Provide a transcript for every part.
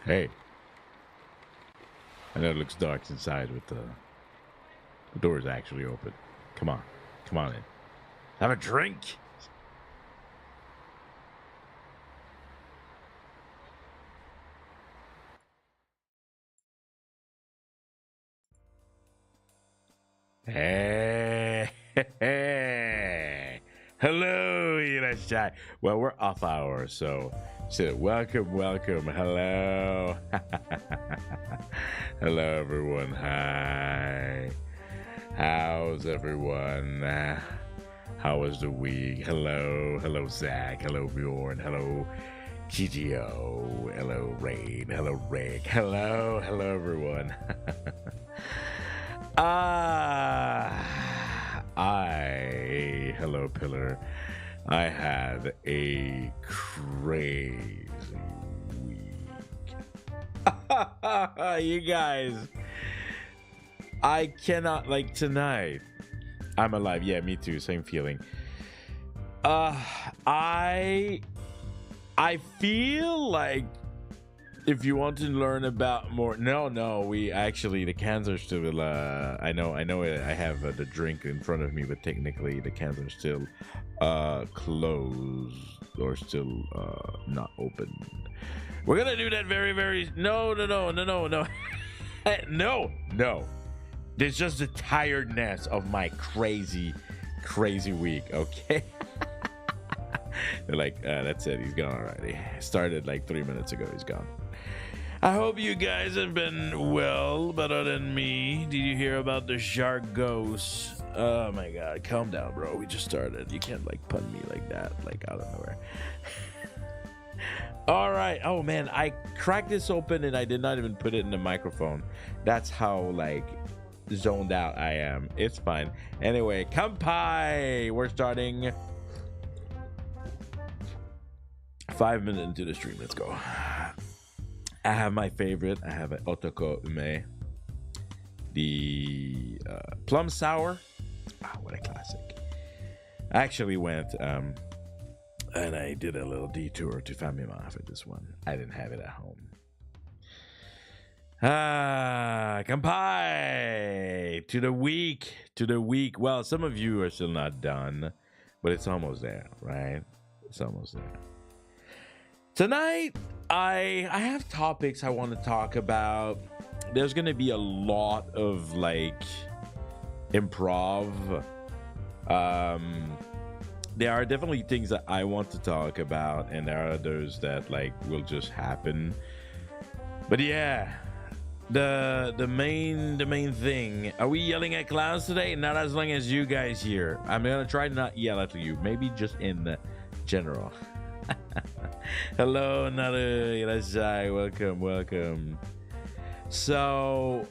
Hey, I know it looks dark inside, but the door is actually open. Come on in. Have a drink. Hey, hello, Irashai. Well, we're off hour, so welcome. Hello, hello, everyone. Hi, how's everyone? How was the week? Hello, Zach. Hello, Bjorn. Hello, GTO. Hello, Rain. Hello, Rick. Hello, everyone. Hello, Pillar. I had a crazy week. You guys, I cannot, like, tonight. I'm alive. Yeah, me too. Same feeling. I feel like if you want to learn about more, we actually, the cans are still, I know I have the drink in front of me, but technically the cans are still closed or still not open. We're gonna do that very, no. No. There's just the tiredness of my crazy week, okay? They're like, that's it, he's gone already. Started like 3 minutes ago, he's gone. I hope you guys have been well, better than me. Did you hear about the shark ghost? Oh my god, calm down, bro. We just started. You can't like pun me like that, like out of nowhere. All right. Oh man, I cracked this open and I did not even put it in the microphone. That's how like zoned out I am. It's fine. Anyway, kampai. We're starting 5 minutes into the stream. Let's go. I have my favorite. I have an Otoko Ume, the plum sour. What a classic. I actually went and I did a little detour to Famima for this one. I didn't have it at home. Kampai to the week. Well, some of you are still not done, but it's almost there, right? It's almost there. Tonight, I have topics I want to talk about. There's going to be a lot of like improv. There are definitely things that I want to talk about, and there are others that like will just happen. But yeah, the main thing. Are we yelling at clowns today? Not as long as you guys here. I'm gonna try to not yell at you. Maybe just in the general. Hello, Naru. Welcome. So,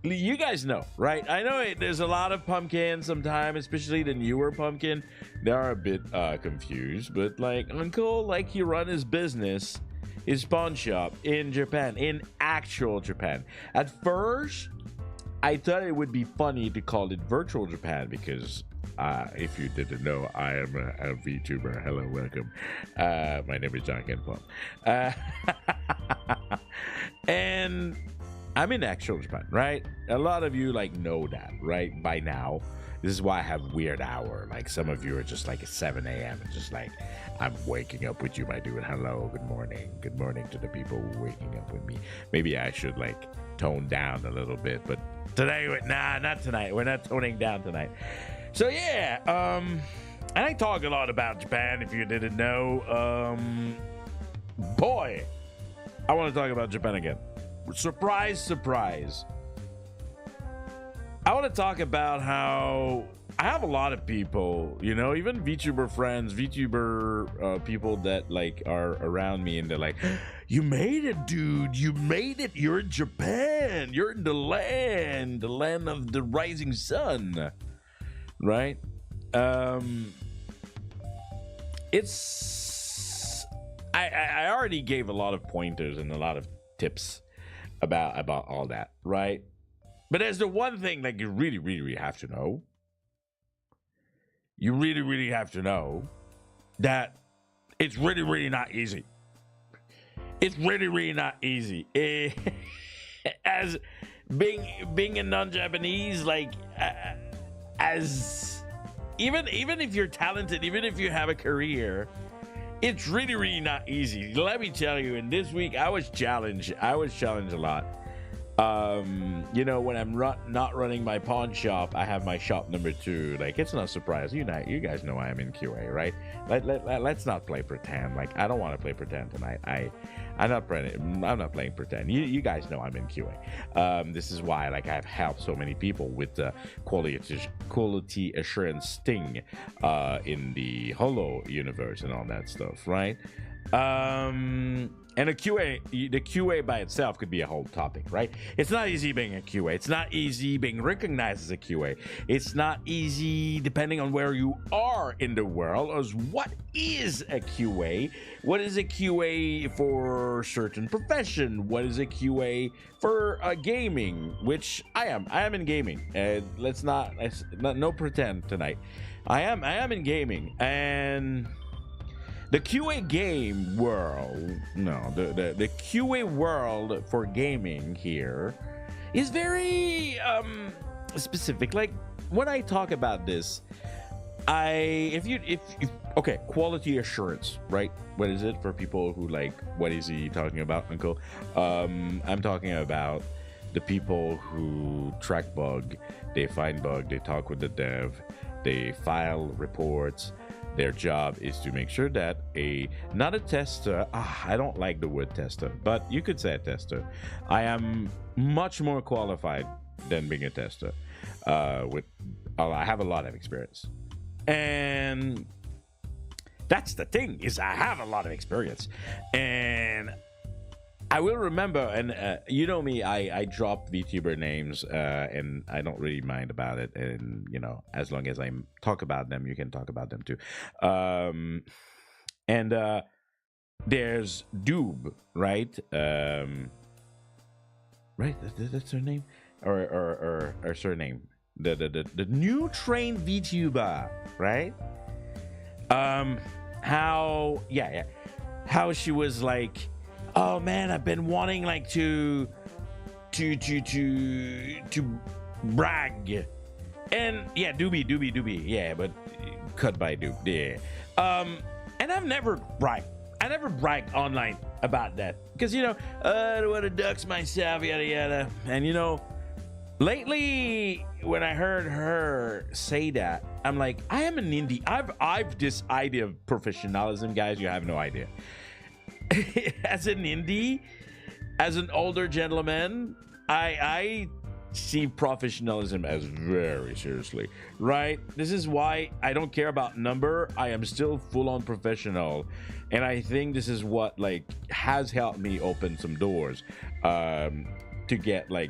you guys know, right? I know there's a lot of pumpkins sometimes, especially the newer pumpkin. They are a bit confused, but like Uncle, like he run his business, his pawn shop in Japan, in actual Japan. At first, I thought it would be funny to call it virtual Japan because if you didn't know, I am a VTuber. Hello, welcome. My name is Janken Pomme. And I'm in actual Japan, right? A lot of you like know that, right? By now. This is why I have weird hour. Like some of you are just like at 7 a.m. and just like, I'm waking up with you, my dude. Hello, good morning. Good morning to the people waking up with me. Maybe I should like tone down a little bit, but today, not tonight. We're not toning down tonight. So yeah, and I talk a lot about Japan, if you didn't know. Boy, I want to talk about Japan again. Surprise. I want to talk about how I have a lot of people, you know, even VTuber friends, VTuber people that like are around me, and they're like, you made it, dude. You made it. You're in Japan. You're in the land of the rising sun. Right? It's I already gave a lot of pointers and a lot of tips about all that, right? But there's the one thing that you really have to know. You really have to know that it's really not easy. It's really not easy. As being a non-Japanese, like as even if you're talented, even if you have a career, it's really not easy. Let me tell you, and this week I was challenged a lot. You know, when I'm not running my pawn shop, I have my shop number 2. Like, it's not a surprise. You guys know I am in QA, right? Let's not play pretend. Like, I don't want to play pretend tonight. I'm not playing pretend. You guys know I'm in QA. This is why, like, I've helped so many people with the quality assurance thing in the Holo universe and all that stuff, right? And the QA by itself could be a whole topic, right? It's not easy being a QA. It's not easy being recognized as a QA. It's not easy depending on where you are in the world as what is a QA? What is a QA for certain profession? What is a QA for gaming? Which I am in gaming. Let's no pretend tonight. I am in gaming, and the QA game world, the QA world for gaming here is very specific. Like, when I talk about this, okay, quality assurance, right? What is it for people who like, what is he talking about, Uncle? I'm talking about the people who track bug, they find bug, they talk with the dev, they file reports. Their job is to make sure that not a tester, I don't like the word tester, but you could say a tester. I am much more qualified than being a tester. I have a lot of experience. And that's the thing, is I have a lot of experience. And I will remember, and you know me, I drop VTuber names, and I don't really mind about it. And, you know, as long as I talk about them, you can talk about them too. And there's Doob, right? Right, that's her name? Or surname. The new trained VTuber, right? How she was like, oh man, I've been wanting like to brag. And yeah, doobie, yeah, but cut by Doob, yeah. And I've never bragged online about that, because, you know, I don't want to dox myself, yada yada. And, you know, lately when I heard her say that, I'm like, I am an indie. I've this idea of professionalism, guys. You have no idea. As an indie, as an older gentleman, I see professionalism as very seriously, right? This is why I don't care about number. I am still full-on professional, and I think this is what like has helped me open some doors to get like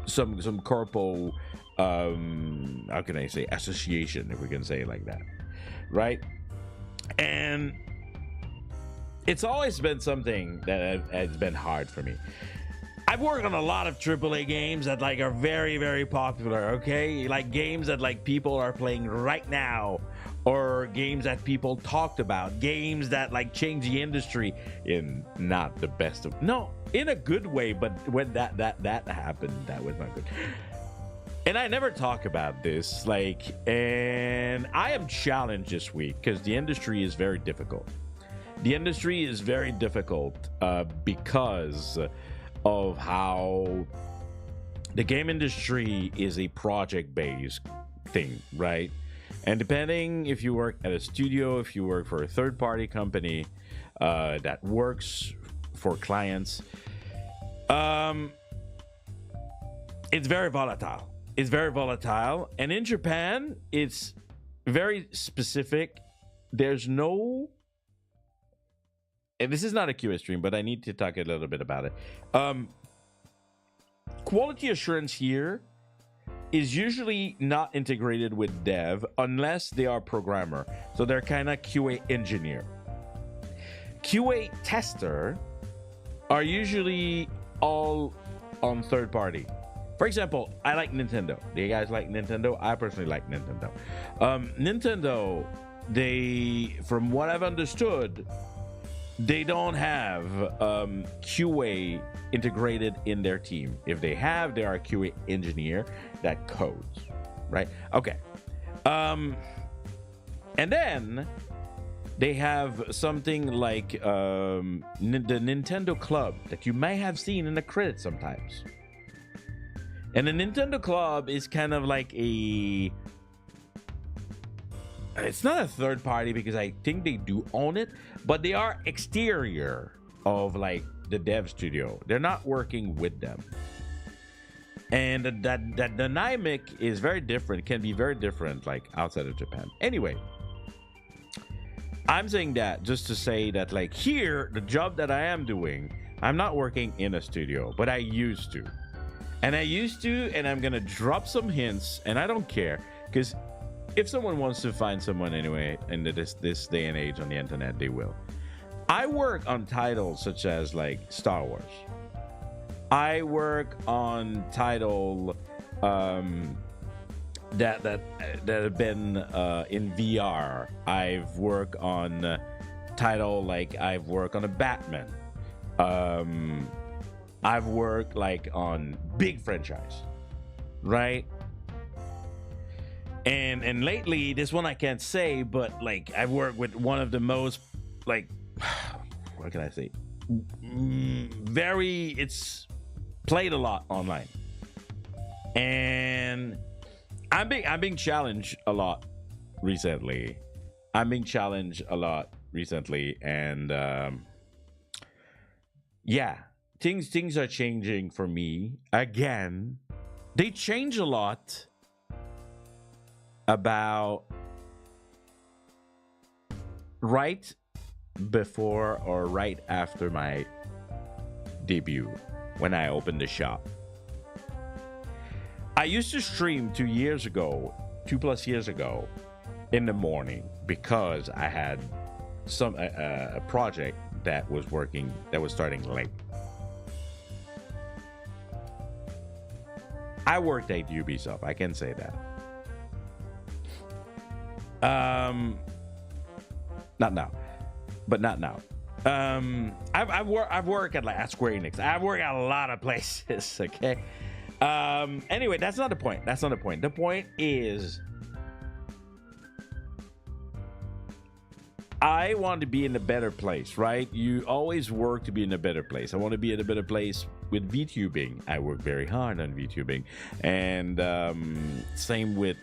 some corpo how can I say, association, if we can say it like that, right? And it's always been something that has been hard for me. I've worked on a lot of AAA games that like are very, very popular, okay? Like games that like people are playing right now, or games that people talked about, games that like change the industry in not the best of, no, in a good way, but when that happened, that was not good. And I never talk about this, like, and I am challenged this week because the industry is very difficult. The industry is very difficult because of how the game industry is a project-based thing, right? And depending if you work at a studio, if you work for a third-party company that works for clients, it's very volatile. It's very volatile. And in Japan, it's very specific. There's no... And this is not a QA stream, but I need to talk a little bit about it. Quality assurance here is usually not integrated with dev unless they are programmer. So they're kind of QA engineer. QA tester are usually all on third party. For example, I like Nintendo. Do you guys like Nintendo? I personally like Nintendo. Nintendo, they, from what I've understood, they don't have QA integrated in their team. If they have, they are a QA engineer that codes, right? Okay. And then they have something like the Nintendo Club that you may have seen in the credits sometimes. And the Nintendo Club is kind of like a... It's not a third party because I think they do own it, but they are exterior of like the dev studio. They're not working with them. And that dynamic is very different, can be very different like outside of Japan. Anyway, I'm saying that just to say that like here, the job that I am doing, I'm not working in a studio, but I used to. And I'm gonna drop some hints, and I don't care, because if someone wants to find someone anyway in this day and age on the internet, they will. I work on titles such as like Star Wars. I work on title that have been in VR. I've worked on title like I've worked on a Batman. I've worked like on big franchise, right? And lately, this one I can't say, but like I've worked with one of the most like, what can I say? It's played a lot online, and I'm being challenged a lot recently. And yeah, things are changing for me again. They change a lot about right before or right after my debut when I opened the shop. I used to stream 2 plus years ago in the morning because I had a project that was starting late. I worked at Ubisoft, I can say that. Not now. I've worked at Square Enix. I've worked at a lot of places. Okay. Anyway, that's not the point. The point is, I want to be in a better place, right? You always work to be in a better place. I want to be in a better place with VTubing. I work very hard on VTubing, and same with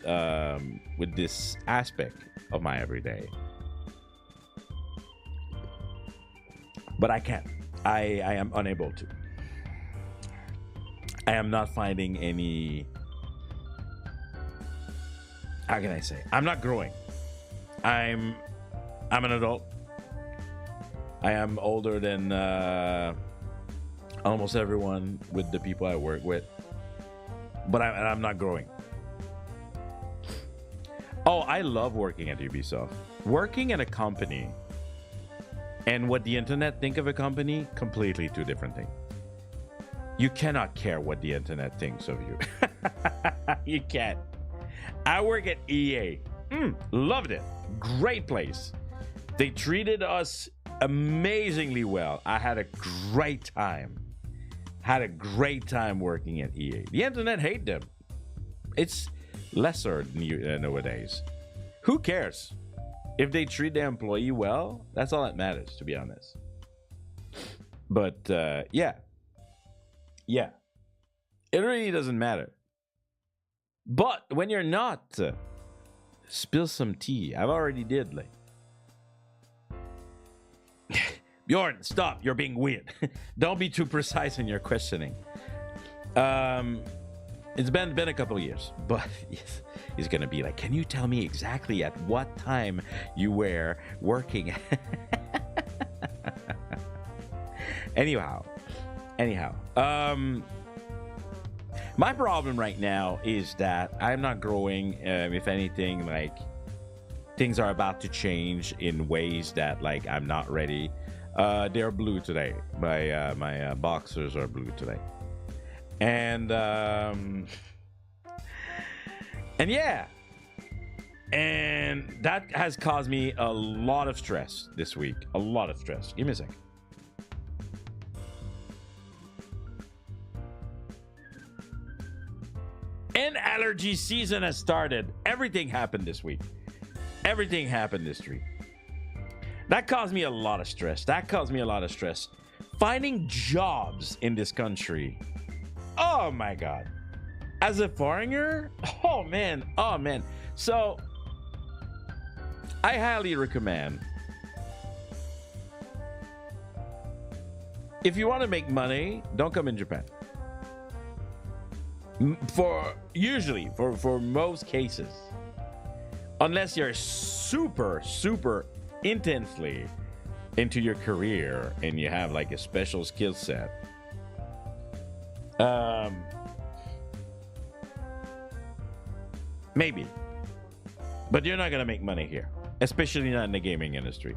this aspect of my everyday. But I can't. I am unable to. I am not finding any. How can I say? I'm not growing. I'm an adult. I am older than almost everyone with the people I work with. But I'm not growing. Oh, I love working at Ubisoft. Working at a company and what the internet think of a company, completely two different things. You cannot care what the internet thinks of you. You can't. I work at EA. Loved it. Great place. They treated us amazingly well. I had a great time. Working at EA. The internet hate them. It's lesser nowadays. Who cares? If they treat their employee well, that's all that matters, to be honest. But yeah. It really doesn't matter. But when you're not, spill some tea. I've already did, like. Bjorn, stop. You're being weird. Don't be too precise in your questioning. It's been a couple of years, but he's gonna be like, can you tell me exactly at what time you were working? Anyhow. My problem right now is that I'm not growing. If anything, like, things are about to change in ways that, like, I'm not ready. They're blue today. My boxers are blue today. And yeah, And that has caused me a lot of stress this week. A lot of stress. Give me a second. And allergy season has started. Everything happened this week. Everything happened this week. That caused me a lot of stress. Finding jobs in this country. Oh my God. As a foreigner? Oh man. So, I highly recommend, if you want to make money, don't come in Japan. For most cases, unless you're super intensely into your career and you have like a special skill set, maybe, but you're not gonna make money here, especially not in the gaming industry.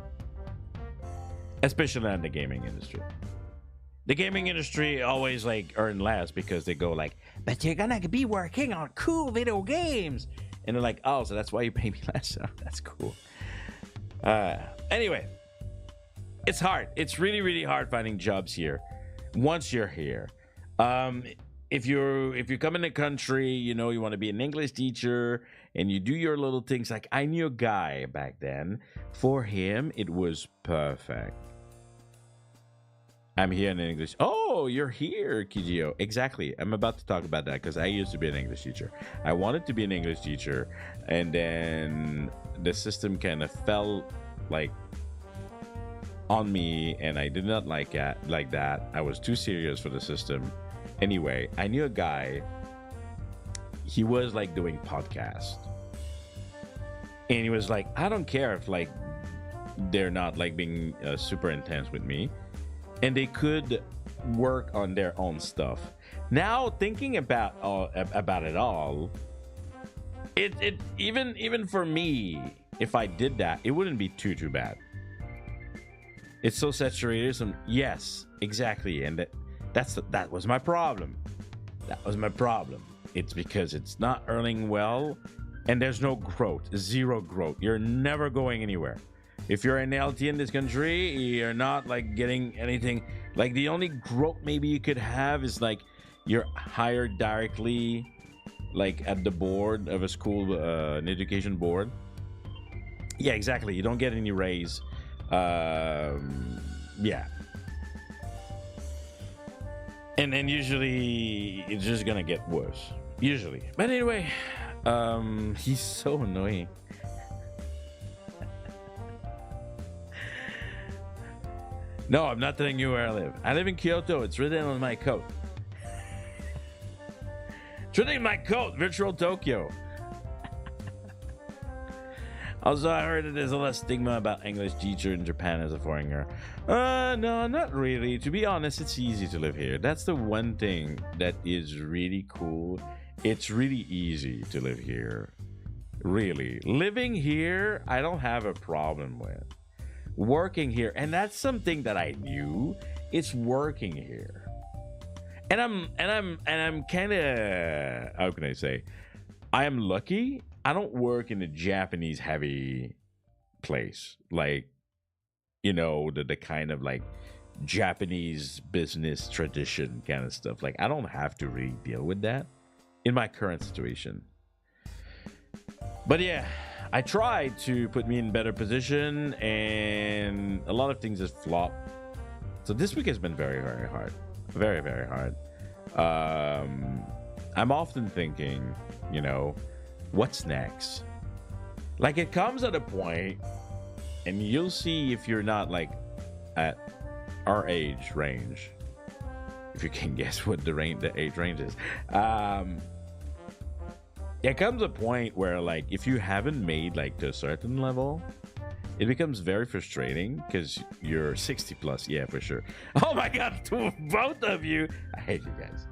The gaming industry always like earn less because they go like, but you're gonna be working on cool video games, and they're like, oh, so that's why you pay me less. Oh, that's cool. Anyway, it's hard. It's really hard finding jobs here once you're here. If you come in the country, you know, you want to be an English teacher and you do your little things. Like, I knew a guy back then. For him, it was perfect. I'm here in English. Oh, you're here, Kijio. Exactly. I'm about to talk about that because I used to be an English teacher. I wanted to be an English teacher, and then the system kind of fell like on me, and I did not like that. I was too serious for the system. Anyway, I knew a guy. He was like doing podcasts, and he was like, I don't care if like they're not like being super intense with me, and they could work on their own stuff. Now thinking about it all, it even for me, if I did that, it wouldn't be too bad. It's so saturated. Yes, exactly, and that was my problem. It's because it's not earning well, and there's no growth, zero growth. You're never going anywhere. If you're an LT in this country, you're not like getting anything. Like, the only growth maybe you could have is like you're hired directly, like at the board of a school, an education board. Yeah, exactly. You don't get any raise. Yeah. And then usually it's just gonna get worse. Usually. But anyway, he's so annoying. No, I'm not telling you where I live. I live in Kyoto. It's written on my coat. It's written in my coat, Virtual Tokyo. Also, I heard that there's a lot of stigma about English teacher in Japan as a foreigner. No, not really. To be honest, it's easy to live here. That's the one thing that is really cool. It's really easy to live here. Really. Living here, I don't have a problem with. Working here, and that's something that I knew. It's working here. And I'm kind of, how can I say? I am lucky. I don't work in a Japanese heavy place, like, you know, the kind of like Japanese business tradition kind of stuff. Like, I don't have to really deal with that in my current situation. But yeah, I tried to put me in better position, and a lot of things just flopped. So this week has been very hard. Very hard. I'm often thinking, you know, what's next? Like, it comes at a point, and you'll see if you're not like at our age range, if you can guess what the age range is. It comes a point where, like, if you haven't made like to a certain level, it becomes very frustrating because you're 60 plus. Yeah, for sure. Oh my God, to both of you. I hate you guys.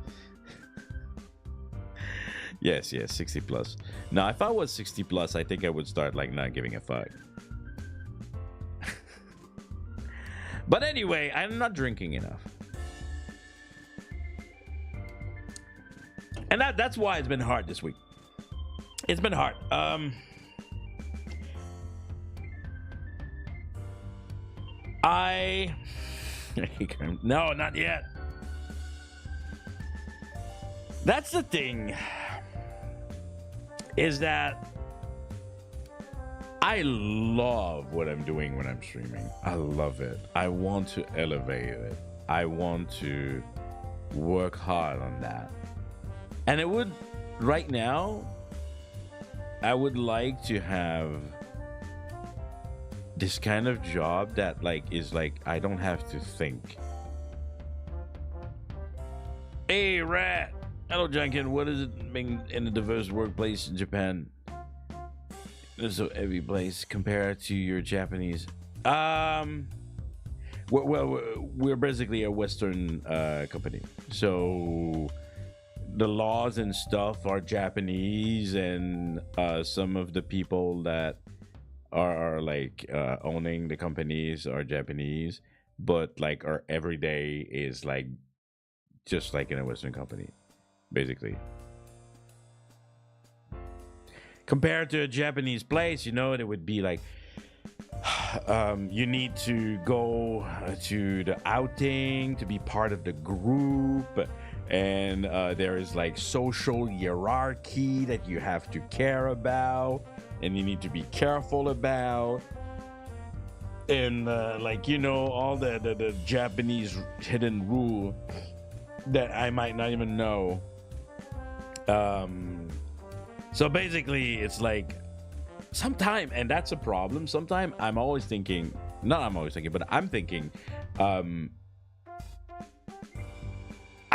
Yes, 60 plus. Now, if I was 60 plus, I think I would start like not giving a fuck. But anyway, I'm not drinking enough. And that's why it's been hard this week. It's been hard. I no, not yet. That's the thing, is that I love what I'm doing when I'm streaming. I love it. I want to elevate it. I want to work hard on that. And it would, right now, I would like to have this kind of job that like is like I don't have to think. Hey, Rat. Hello, Janken. What is it being in a diverse workplace in Japan? It's a heavy place compared to your Japanese. We're basically a Western company, so the laws and stuff are Japanese, and some of the people that are like owning the companies are Japanese, but like our everyday is like just like in a Western company, basically. Compared to a Japanese place, you know, it would be like you need to go to the outing to be part of the group, and there is like social hierarchy that you have to care about and you need to be careful about, and like, you know, all the Japanese hidden rule that I might not even know. So basically it's like sometime, and that's a problem, sometime I'm always thinking, not I'm always thinking, but I'm thinking, I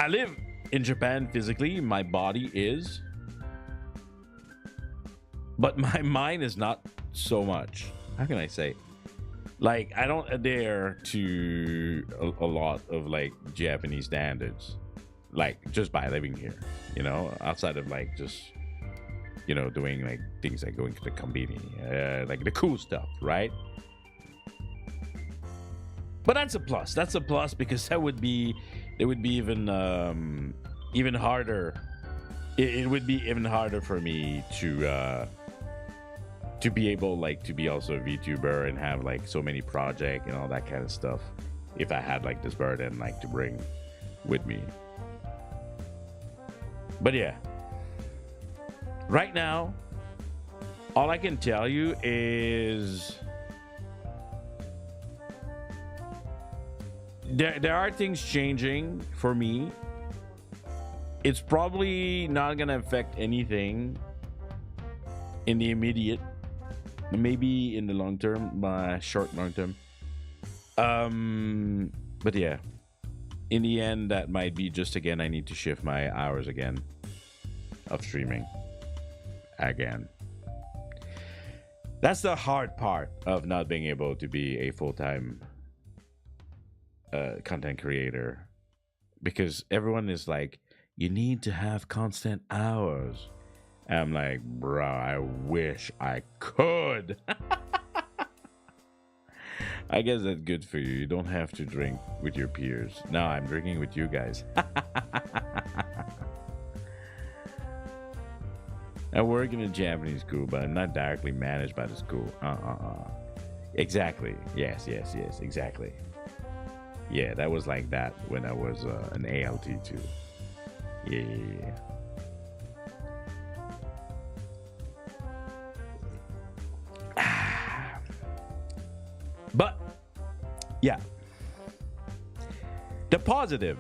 live in Japan physically, my body is, but my mind is not so much. How can I say? Like, I don't adhere to a lot of like Japanese standards, like just by living here, you know, outside of like just, you know, doing like things like going to the conveni, like the cool stuff, right? But that's a plus. That's a plus, because it would be even even harder. It would be even harder for me to be able like to be also a VTuber and have like so many projects and all that kind of stuff if I had like this burden like to bring with me. But yeah. Right now, all I can tell you is there are things changing for me. It's probably not gonna affect anything in the immediate, maybe in the long term, short long term. But yeah, in the end, that might be just, again, I need to shift my hours again of streaming. Again, that's the hard part of not being able to be a full-time content creator, because everyone is like, you need to have constant hours, and I'm like, bro, I wish I could. I guess that's good for you. You don't have to drink with your peers. No, I'm drinking with you guys. I work in a Japanese school, but I'm not directly managed by the school. Exactly. Yes, exactly. Yeah, that was like that when I was an ALT2. Yeah. But, yeah. The positive,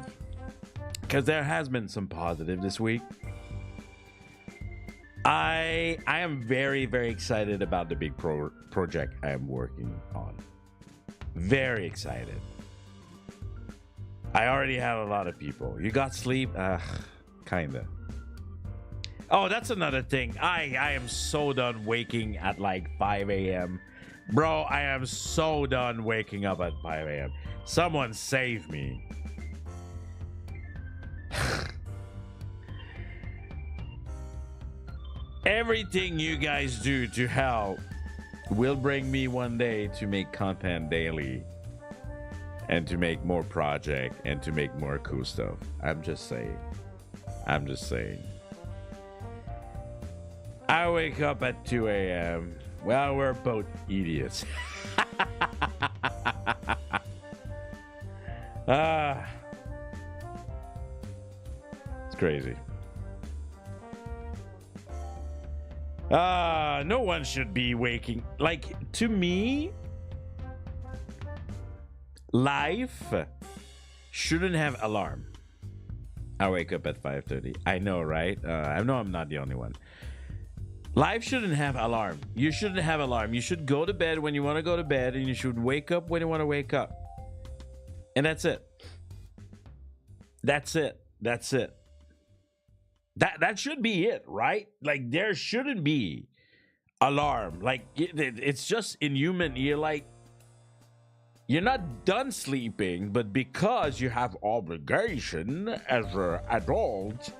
because there has been some positive this week. I am very, very excited about the big project I am working on. Very excited. I already have a lot of people. You got sleep? Kinda. Oh, that's another thing. I am so done waking at like 5 a.m. Bro, I am so done waking up at 5 a.m. Someone save me. Everything you guys do to help will bring me one day to make content daily and to make more projects and to make more cool stuff. I'm just saying. I wake up at 2 a.m. Well, we're both idiots. crazy. No one should be waking. Like, to me, life shouldn't have alarm. I wake up at 5:30. I know, right? I know I'm not the only one. Life shouldn't have alarm. You shouldn't have alarm. You should go to bed when you want to go to bed, and you should wake up when you want to wake up. And that's it. That's it. That's it. That should be it, right? Like, there shouldn't be alarm. Like, it's just inhuman. You're not done sleeping, but because you have obligation as an adult,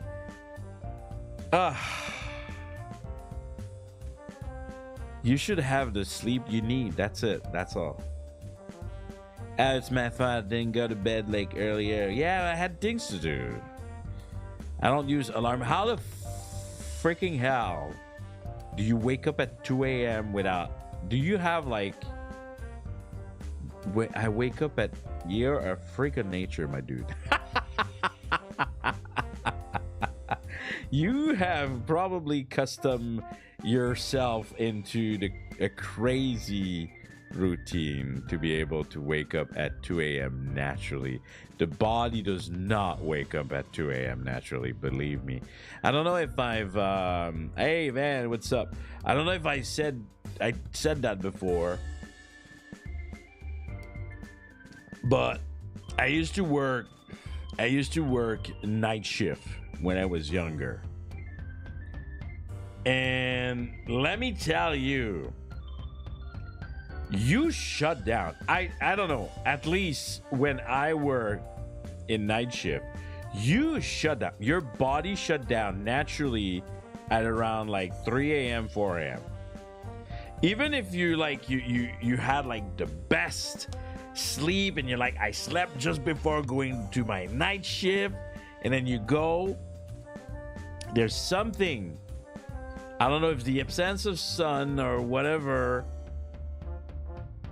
you should have the sleep you need. That's it. That's all. It's my fault I didn't go to bed like earlier. Yeah, I had things to do. I don't use alarm. How the freaking hell do you wake up at 2 a.m. without... Do you have like... I wake up at... You're a freak of nature, my dude. You have probably custom yourself into a crazy routine to be able to wake up at 2 a.m. naturally. The body does not wake up at 2 a.m. naturally, believe me. I don't know if I've hey man, what's up? I don't know if I said that before, but I used to work night shift when I was younger. And let me tell you, you shut down. I don't know, at least when I worked in night shift, you shut down. Your body shut down naturally at around like 3 a.m., 4 a.m. Even if you like you had like the best sleep and you're like, I slept just before going to my night shift, and then you go, there's something, I don't know if the absence of sun or whatever.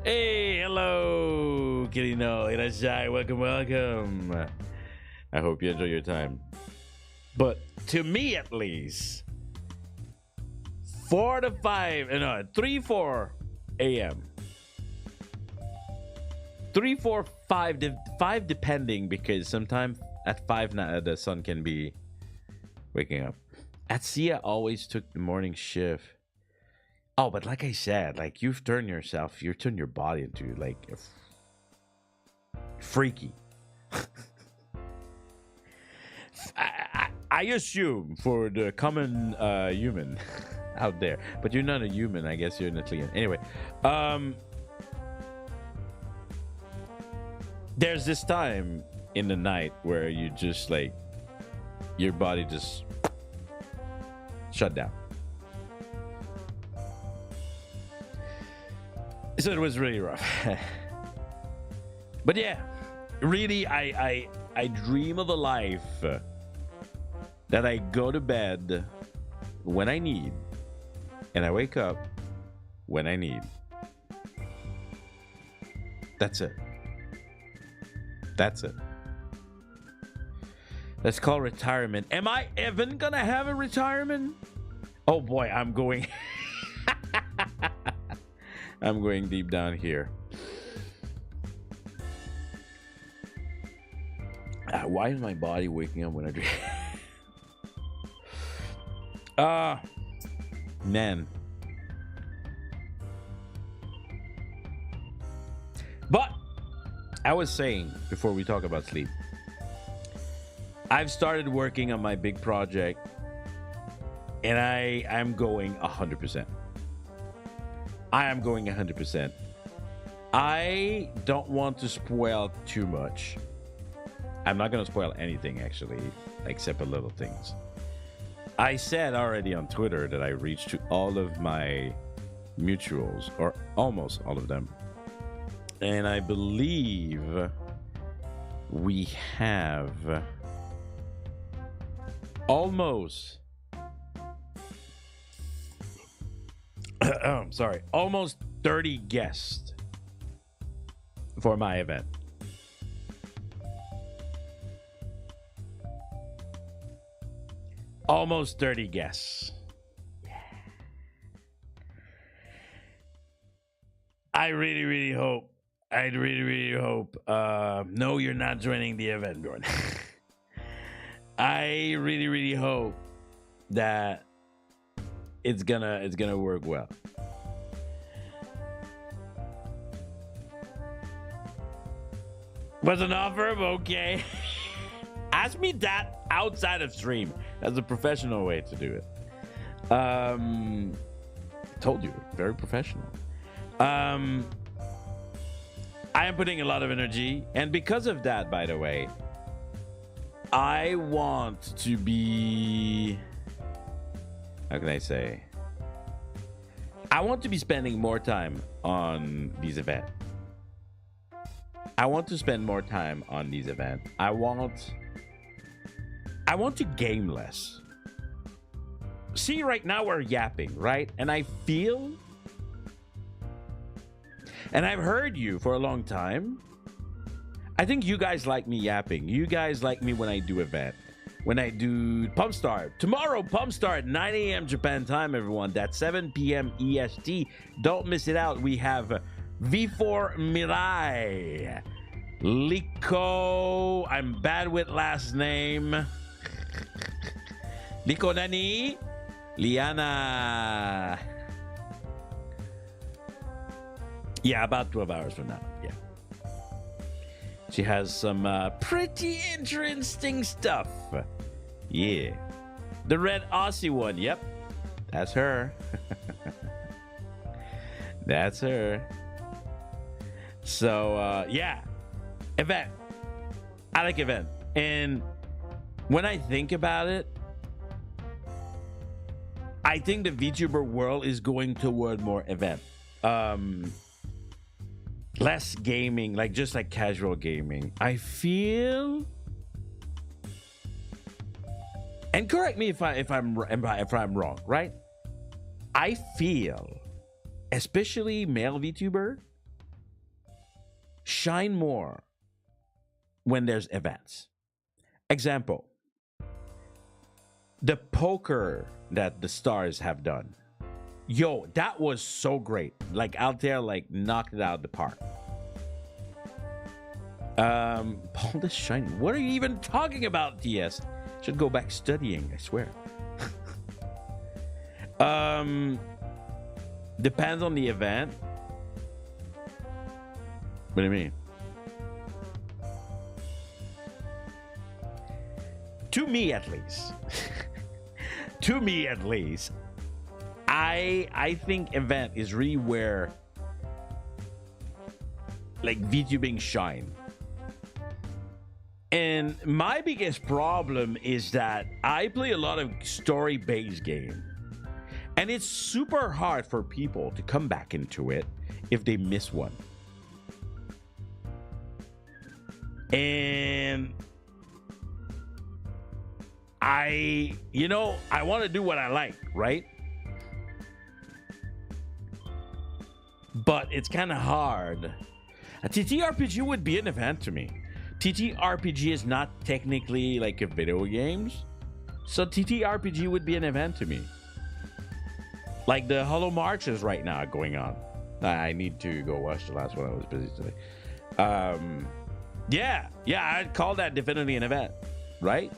Hey, hello, Kirino, Irashai, welcome. I hope you enjoy your time. But to me, at least, 3, 4 a.m. 3, 4, 5 depending, because sometimes at 5 the sun can be waking up. At sea, I always took the morning shift. Oh, but like I said, like you've turned your body into like freaky. I assume for the common human out there, but you're not a human. I guess you're an alien. Anyway, there's this time in the night where you just like your body just shut down. So it was really rough. But yeah, really, I dream of a life that I go to bed when I need and I wake up when I need. That's it. That's it. That's called retirement. Am I even gonna have a retirement? Oh boy, I'm going I'm going deep down here. Why is my body waking up when I drink? Man. But I was saying before we talk about sleep, I've started working on my big project, and I'm going 100%. I am going 100%. I don't want to spoil too much. I'm not going to spoil anything, actually, except a little things. I said already on Twitter that I reached to all of my mutuals, or almost all of them. And I believe we have almost sorry, almost 30 guests for my event. Almost 30 guests. I really hope. I really hope. No, you're not joining the event, Bjorn. I really hope that it's gonna work well. Was an offer? Okay. Ask me that outside of stream. That's a professional way to do it. Told you, very professional. I am putting a lot of energy, and because of that, by the way, I want to be, how can I say? I want to be spending more time on these events. I want to spend more time on these events. I want to game less. See, right now we're yapping, right? And I feel, and I've heard you for a long time. I think you guys like me yapping. You guys like me when I do event. When I do Pump Start. Tomorrow, Pump Start, 9 a.m. Japan time, everyone. That's 7 p.m. EST. Don't miss it out. We have V4 Mirai. Liko. I'm bad with last name. Liko Nani. Liana. Yeah, about 12 hours from now. Yeah. She has some pretty interesting stuff. Yeah. The red Aussie one. Yep. That's her. That's her. So, yeah. Event. I like event. And when I think about it, I think the VTuber world is going toward more event. Less gaming, like just like casual gaming. I feel, and correct me if I'm wrong, right? I feel, especially male VTuber, shine more when there's events. Example, the poker that the stars have done. Yo, that was so great. Like Altair, like knocked it out of the park. Paul is shining. What are you even talking about, TS? Should go back studying, I swear. Depends on the event. What do you mean? To me, at least. To me, at least. I think event is really where like VTubing shine. And my biggest problem is that I play a lot of story-based game. And it's super hard for people to come back into it if they miss one. And I want to do what I like, right? But it's kind of hard. A TTRPG would be an event to me. TTRPG is not technically like a video games. So TTRPG would be an event to me. Like the Hollow Marches right now going on. I need to go watch the last one. I was busy today. Yeah, I'd call that definitely an event, right?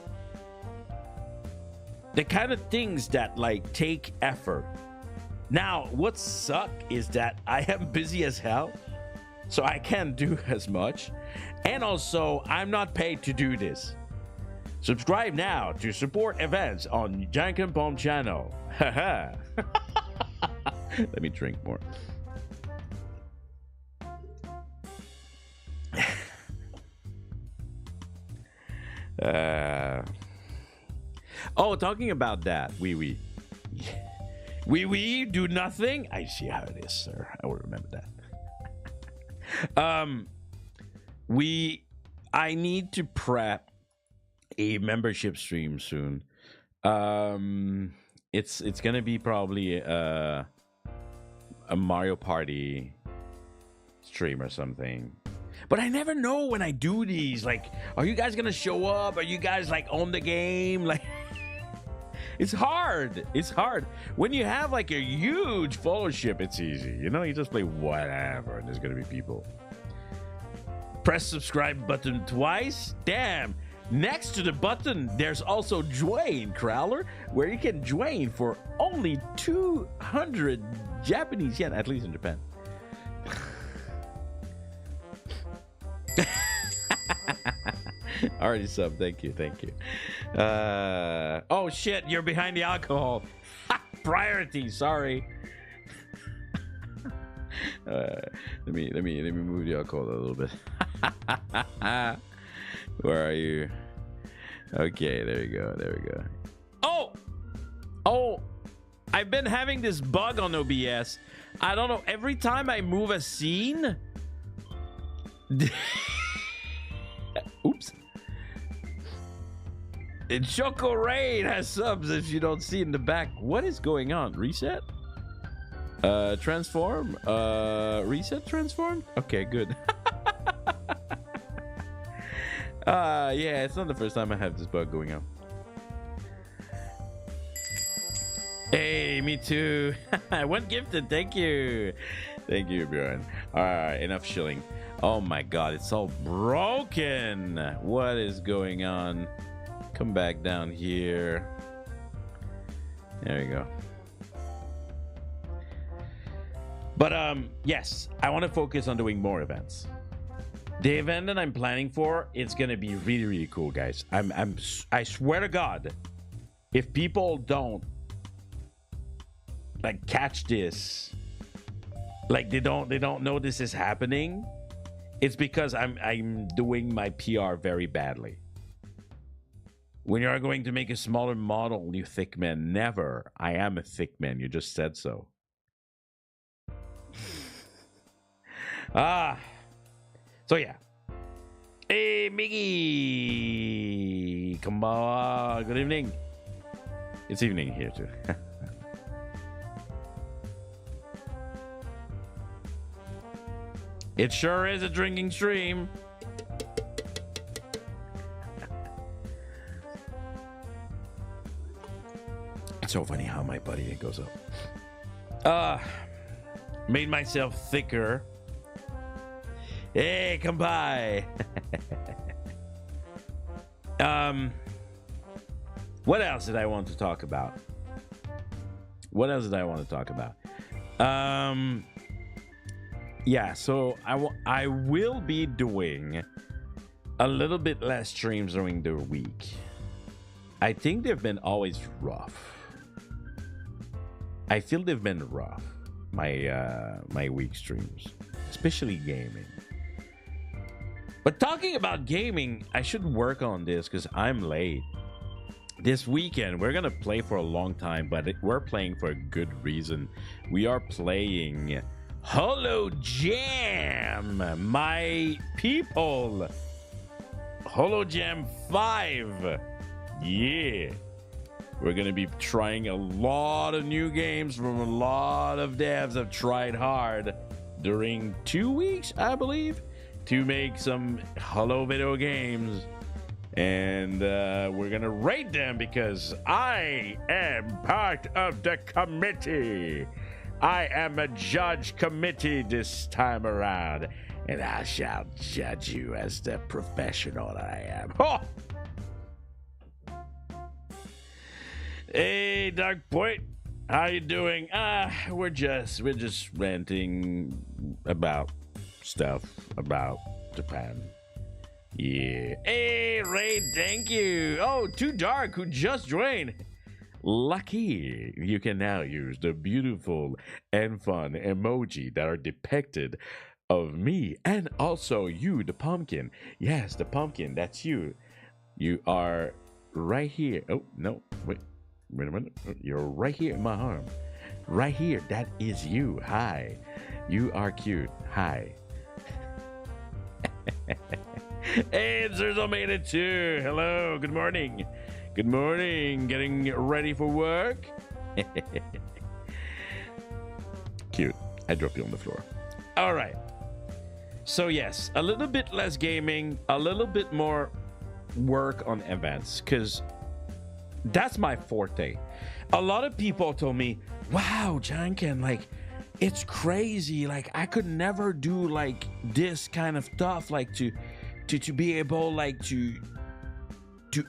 The kind of things that like take effort. Now, what suck is that I am busy as hell, so I can't do as much. And also, I'm not paid to do this. Subscribe now to support events on Janken Pomme channel. Haha. Let me drink more. Oh, talking about that, we do nothing. I see how it is, sir. I will remember that. I need to prep a membership stream soon. It's gonna be probably a Mario Party stream or something. But I never know when I do these. Like, are you guys gonna show up? Are you guys like on the game? Like, It's hard. It's hard. When you have like a huge followership, it's easy. You know, you just play whatever, and there's gonna be people. Press subscribe button twice. Damn. Next to the button, there's also join, Crowler, where you can join for only 200 Japanese yen, at least in Japan. Already sub. Thank you. Thank you. Oh shit, you're behind the alcohol. Priority. Sorry. Let me move the alcohol a little bit. Where are you? Okay, there you go. There we go. Oh, I've been having this bug on OBS. I don't know. Every time I move a scene. Oops. And Choco Rain has subs if you don't see in the back. What is going on? Reset? Transform? Reset transform? Okay, good. Yeah, it's not the first time I have this bug going on. Hey, me too. One gifted, thank you. Thank you, Bjorn. Alright, enough shilling. Oh my god, it's all broken. What is going on? Come back down here. There you go. But yes, I want to focus on doing more events. The event that I'm planning for, it's gonna be really, really cool, guys. I swear to God, if people don't like catch this, like they don't know this is happening, it's because I'm doing my PR very badly. When you are going to make a smaller model, you thick man, never. I am a thick man. You just said so. So yeah. Hey, Miggy. Come on. Good evening. It's evening here too. It sure is a drinking stream. It's so funny how my buddy goes up. Made myself thicker. Hey, come by. What else did I want to talk about? Yeah, so I will be doing a little bit less streams during the week. I think they've been always rough. I feel they've been rough, my week streams, especially gaming. But talking about gaming, I should work on this because I'm late. This weekend, we're going to play for a long time, but we're playing for a good reason. We are playing Holo Jam, my people. Holo Jam 5. Yeah. We're going to be trying a lot of new games from a lot of devs have tried hard during 2 weeks, I believe, to make some Holo video games. And we're going to rate them because I am part of the committee. I am a judge committee this time around, and I shall judge you as the professional that I am. Oh! Hey, Dark Point, how you doing? We're just ranting about stuff about Japan. Yeah. Hey, Ray, thank you. Oh, Too Dark, who just joined. Lucky. You can now use the beautiful and fun emoji that are depicted of me and also you, the pumpkin. Yes, the pumpkin, that's you. You are right here. Oh, no, wait a minute. You're right here in my arm. Right here, that is you. Hi. You are cute. Hi. Hey, Zerzo made it too. Hello, good morning. Good morning. Getting ready for work? Cute. I dropped you on the floor. All right. So yes, a little bit less gaming, a little bit more work on events, because That's my forte. A lot of people told me, wow, Janken, like, it's crazy. Like, I could never do like this kind of stuff, like to be able like to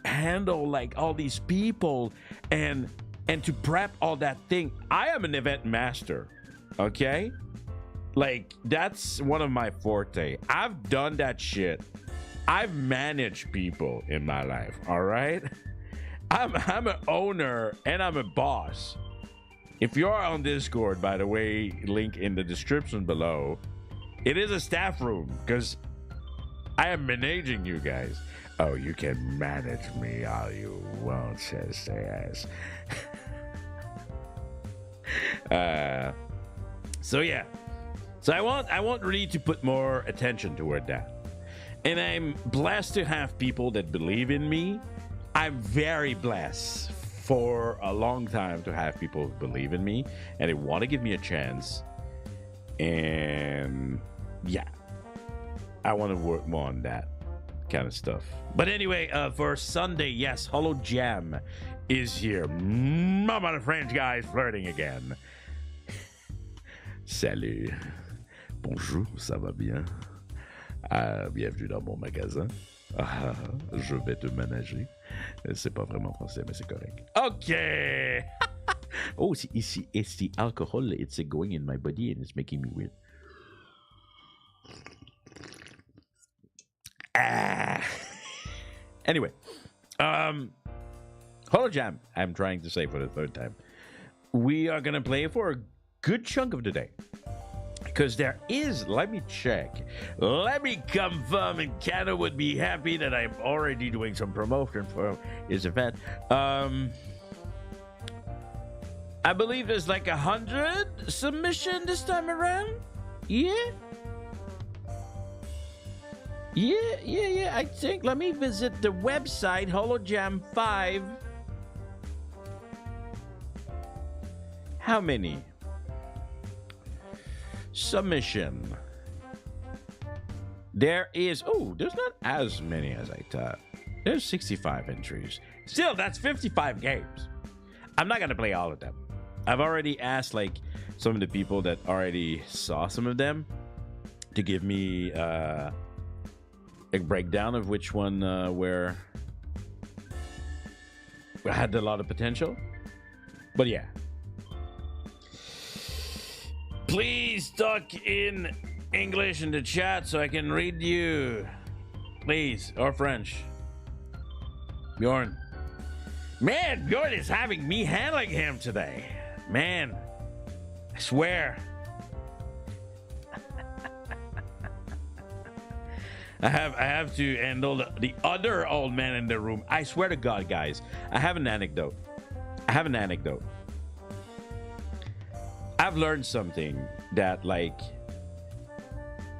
handle like all these people and to prep all that thing. I am an event master, okay? Like, that's one of my forte. I've done that shit. I've managed people in my life, all right? I'm an owner and I'm a boss. If you're on Discord, by the way, link in the description below, it is a staff room because I am managing you guys. Oh, you can manage me all you want, says the ass. So yeah. So I want really to put more attention toward that. And I'm blessed to have people that believe in me. I'm very blessed for a long time to have people who believe in me and they want to give me a chance. And yeah, I want to work more on that kind of stuff. But anyway, for Sunday, yes, Holo Jam is here. Mama the French guys flirting again. Salut. Bonjour, ça va bien? Bienvenue dans mon magasin. Je vais te ménager. C'est pas vraiment français, mais c'est correct. Okay. Oh, it's the alcohol. It's going in my body and it's making me weird. Anyway, Holo Jam, I'm trying to say for the third time. We are gonna play for a good chunk of the day. Because there is, let me check. Let me confirm, and Canada would be happy that I'm already doing some promotion for his event. I believe there's like 100 submission this time around. Yeah. I think. Let me visit the website, HoloJam 5. How many? Submission. There is, there's not as many as I thought. There's 65 entries. Still, that's 55 games. I'm not gonna play all of them. I've already asked like some of the people that already saw some of them to give me a breakdown of which one where had a lot of potential. But yeah. Please talk in English in the chat so I can read you. Please, or French. Bjorn. Man, Bjorn is having me handling him today. Man, I swear. I have to handle the other old man in the room. I swear to God, guys. I have an anecdote. I've learned something that, like,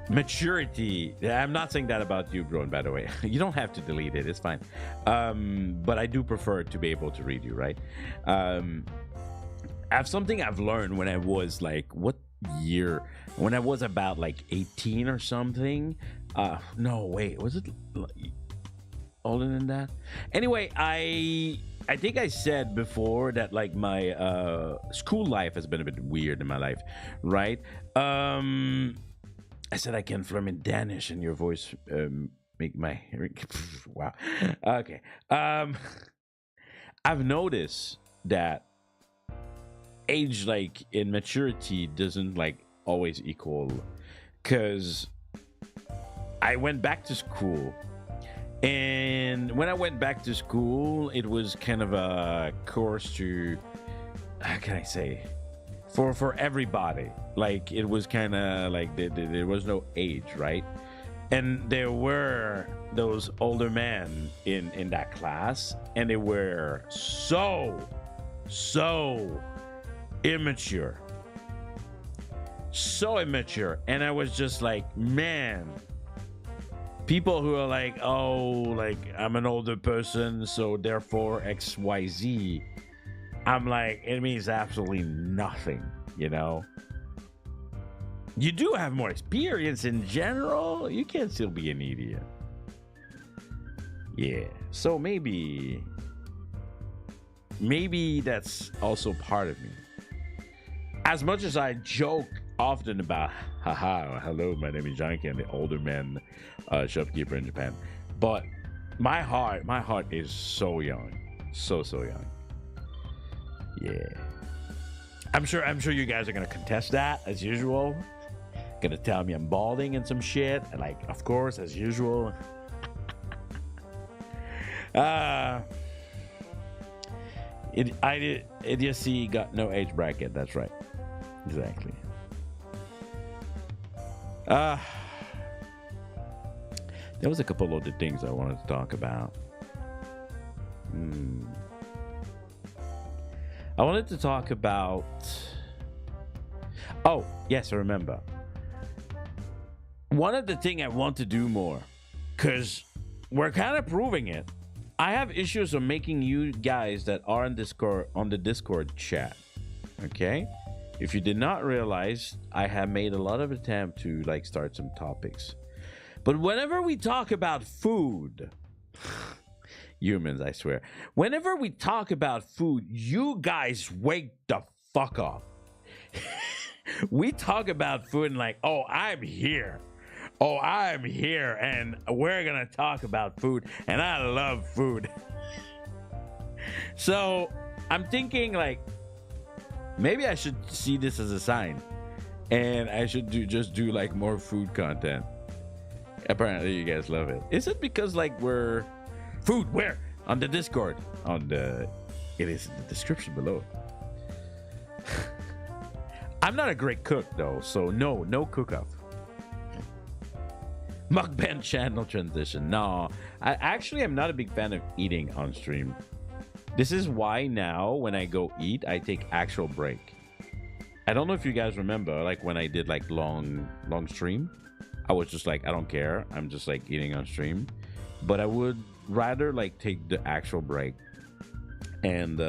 maturity. I'm not saying that about you, Bron, by the way. You don't have to delete it. It's fine. But I do prefer to be able to read you, right? I have something I've learned when I was, like, what year? When I was about, like, 18 or something. No, wait. Was it older than that? Anyway, I think I said before that like my school life has been a bit weird in my life, right? I said I can fluent in Danish and your voice make my wow. Okay. I've noticed that age like in maturity doesn't like always equal, because I went back to school. And when I went back to school, it was kind of a course to, how can I say, for everybody. Like, it was kind of like there was no age, right? And there were those older men in that class, and they were so immature. So immature. And I was just like, man, people who are like, oh, like, I'm an older person, so therefore XYZ. I'm like, it means absolutely nothing, you know? You do have more experience in general. You can still be an idiot. Yeah. So maybe maybe that's also part of me. As much as I joke often about, haha, hello, my name is Janken, the older man shopkeeper in Japan. But my heart is so young. So young. Yeah. I'm sure you guys are gonna contest that as usual. Gonna tell me I'm balding and some shit. And like, of course, as usual. Idiocy got no age bracket. That's right. Exactly. There was a couple other things I wanted to talk about. I wanted to talk about. Oh, yes, I remember. One of the things I want to do more, because we're kind of proving it. I have issues of making you guys that are in Discord on the Discord chat. Okay? If you did not realize, I have made a lot of attempt to like start some topics. But whenever we talk about food, humans, I swear. Whenever we talk about food, you guys wake the fuck up. We talk about food and like, oh, I'm here. Oh, I'm here and we're going to talk about food and I love food. So I'm thinking like, maybe I should see this as a sign and I should just do like more food content. Apparently you guys love it. Is it because like we're food where? On the Discord. It is in the description below. I'm not a great cook though, so no cook-off. Mukbang channel transition. No, I actually am not a big fan of eating on stream. This is why now when I go eat, I take actual break. I don't know if you guys remember, like when I did like long stream, I was just like, I don't care. I'm just like eating on stream. But I would rather like take the actual break and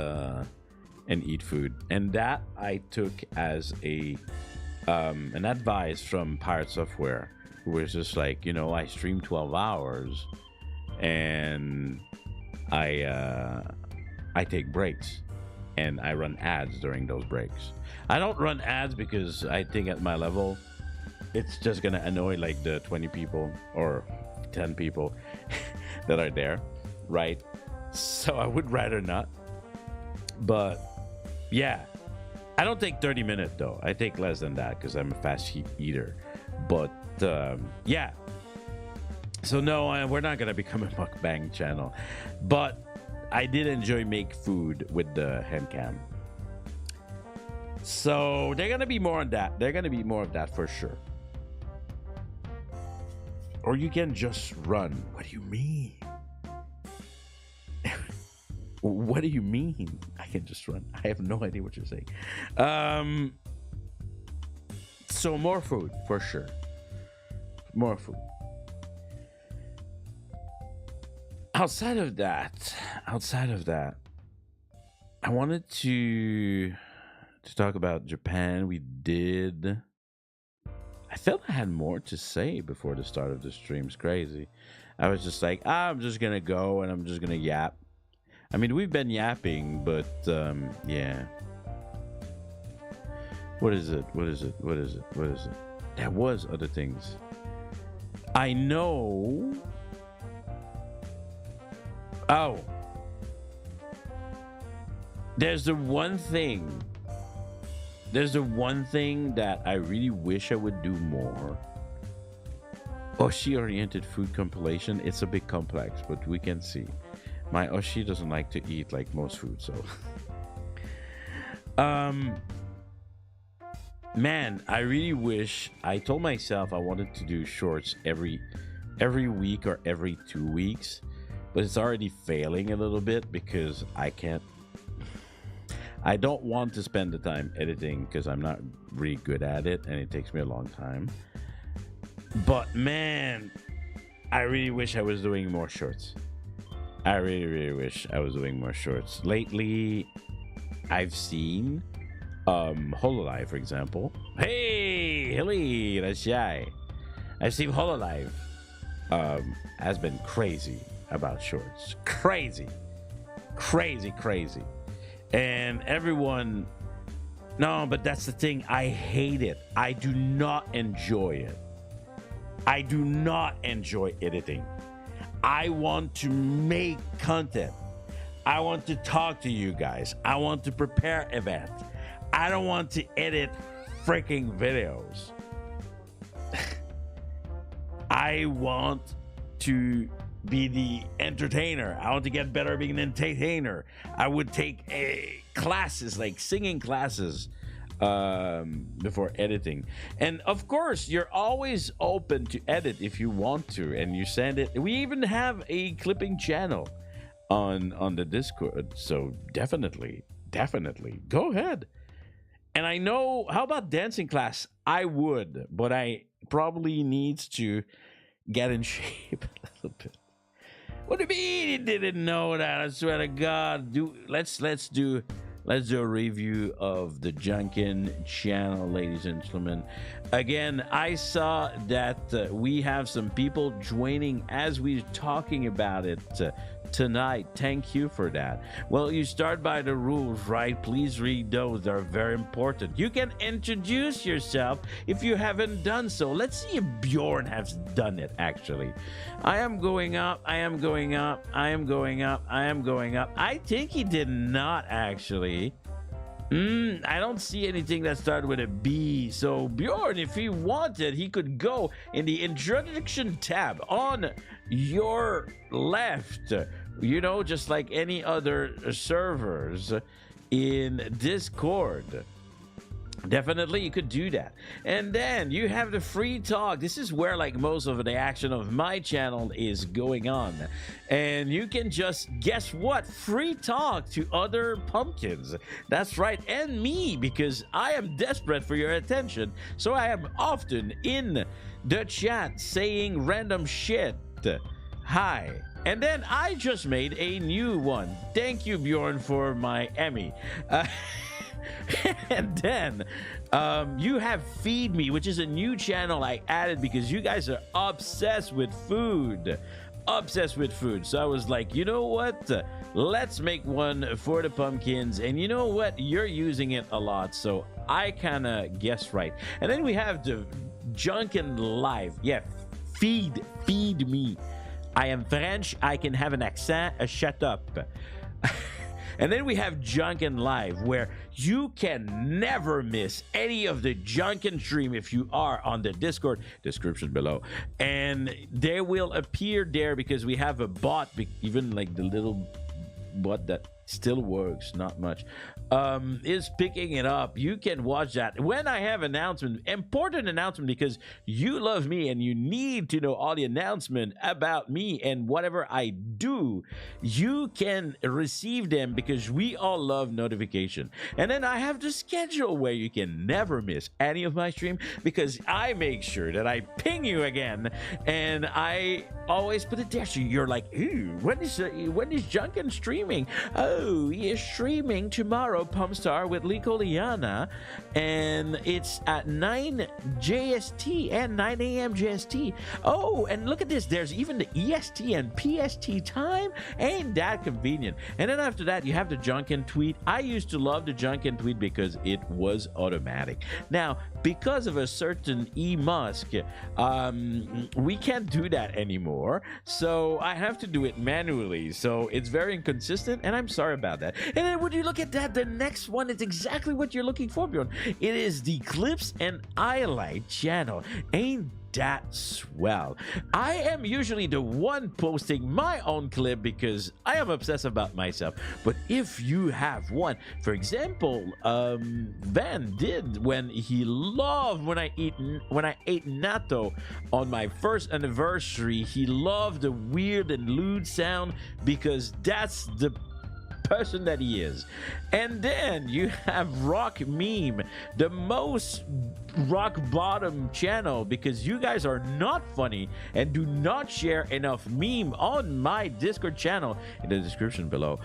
eat food. And that I took as an advice from Pirate Software, who was just like, you know, I stream 12 hours and I take breaks and I run ads during those breaks. I don't run ads because I think at my level it's just gonna annoy like the 20 people or 10 people that are there, right? So I would rather not. But yeah, I don't take 30 minutes though. I take less than that because I'm a fast eater. But yeah, so no, we're not gonna become a mukbang channel. But I did enjoy make food with the hand cam. So they're gonna be more on that. They're gonna be more of that for sure. Or you can just run. What do you mean? What do you mean? I can just run. I have no idea what you're saying. So more food for sure. More food. Outside of that, I wanted to talk about Japan. We did. I felt I had more to say before the start of the stream. It's crazy. I was just like, I'm just gonna go and I'm just gonna yap. I mean, we've been yapping, but yeah. What is it? There was other things. I know. Oh. There's the one thing that I really wish I would do more. Oshi-oriented food compilation. It's a bit complex, but we can see. My Oshi doesn't like to eat like most food, so. Man, I really wish. I told myself I wanted to do shorts every week or every 2 weeks, but it's already failing a little bit because I can't. I don't want to spend the time editing because I'm not really good at it and it takes me a long time. But man, I really wish I was doing more shorts. I really wish I was doing more shorts. Lately, I've seen Hololive, for example. Hey, Hilly, that's shy. I've seen Hololive has been crazy about shorts. Crazy. And everyone, no, but that's the thing. I hate it. I do not enjoy it. I do not enjoy editing. I want to make content. I want to talk to you guys. I want to prepare events. I don't want to edit freaking videos. I want to be the entertainer. I want to get better at being an entertainer. I would take classes, like singing classes, before editing. And of course, you're always open to edit if you want to, and you send it. We even have a clipping channel on the Discord, so definitely go ahead. And I know, how about dancing class? I would, but I probably needs to get in shape a little bit. What do you mean you didn't know that? I swear to God. Let's do a review of the Janken channel, ladies and gentlemen. Again, I saw that we have some people joining as we're talking about it tonight. Thank you for that. Well, you start by the rules, right? Please read those. They're very important. You can introduce yourself if you haven't done so. Let's see if Bjorn has done it, actually. I am going up. I am going up. I am going up. I am going up. I think he did not, actually. I don't see anything that started with a B. So Bjorn, if he wanted, he could go in the introduction tab on your left. You know, just like any other servers in Discord. Definitely, you could do that. And then you have the free talk. This is where like most of the action of my channel is going on. And you can just, guess what? Free talk to other pumpkins. That's right. And me, because I am desperate for your attention. So I am often in the chat saying random shit. Hi. And then I just made a new one. Thank you, Bjorn, for my Emmy. And then you have Feed Me, which is a new channel I added because you guys are obsessed with food. Obsessed with food. So I was like, you know what? Let's make one for the pumpkins. And you know what? You're using it a lot. So I kind of guessed right. And then we have the Janken Live. Yeah, Feed Me. I am French. I can have an accent. Shut up. And then we have Janken Live, where you can never miss any of the Janken stream if you are on the Discord, description below. And they will appear there because we have a bot, even like the little bot that still works, not much, is picking it up. You can watch that when I have announcement, important announcement, because you love me and you need to know all the announcement about me and whatever I do. You can receive them because we all love notification. And then I have the schedule where you can never miss any of my stream because I make sure that I ping you again, and I always put it there so you're like, ooh, when is Janken streaming? Oh, he is streaming tomorrow, Pumpstar, with Lico Liana, and it's at 9 JST and 9 a.m. JST. Oh, and look at this. There's even the EST and PST time. Ain't that convenient? And then after that, you have the Janken tweet. I used to love the Janken tweet because it was automatic. Now, because of a certain E-Musk, we can't do that anymore. So I have to do it manually. So it's very inconsistent, and I'm sorry about that. And then when you look at that, the next one is exactly what you're looking for, Bjorn. It is the Clips and Highlight channel. Ain't that swell? I am usually the one posting my own clip because I am obsessed about myself. But if you have one, for example, Van did when he loved when I ate natto on my first anniversary. He loved the weird and lewd sound because that's the person that he is. And then you have Rock Meme, the most rock bottom channel, because you guys are not funny and do not share enough meme on my Discord channel in the description below.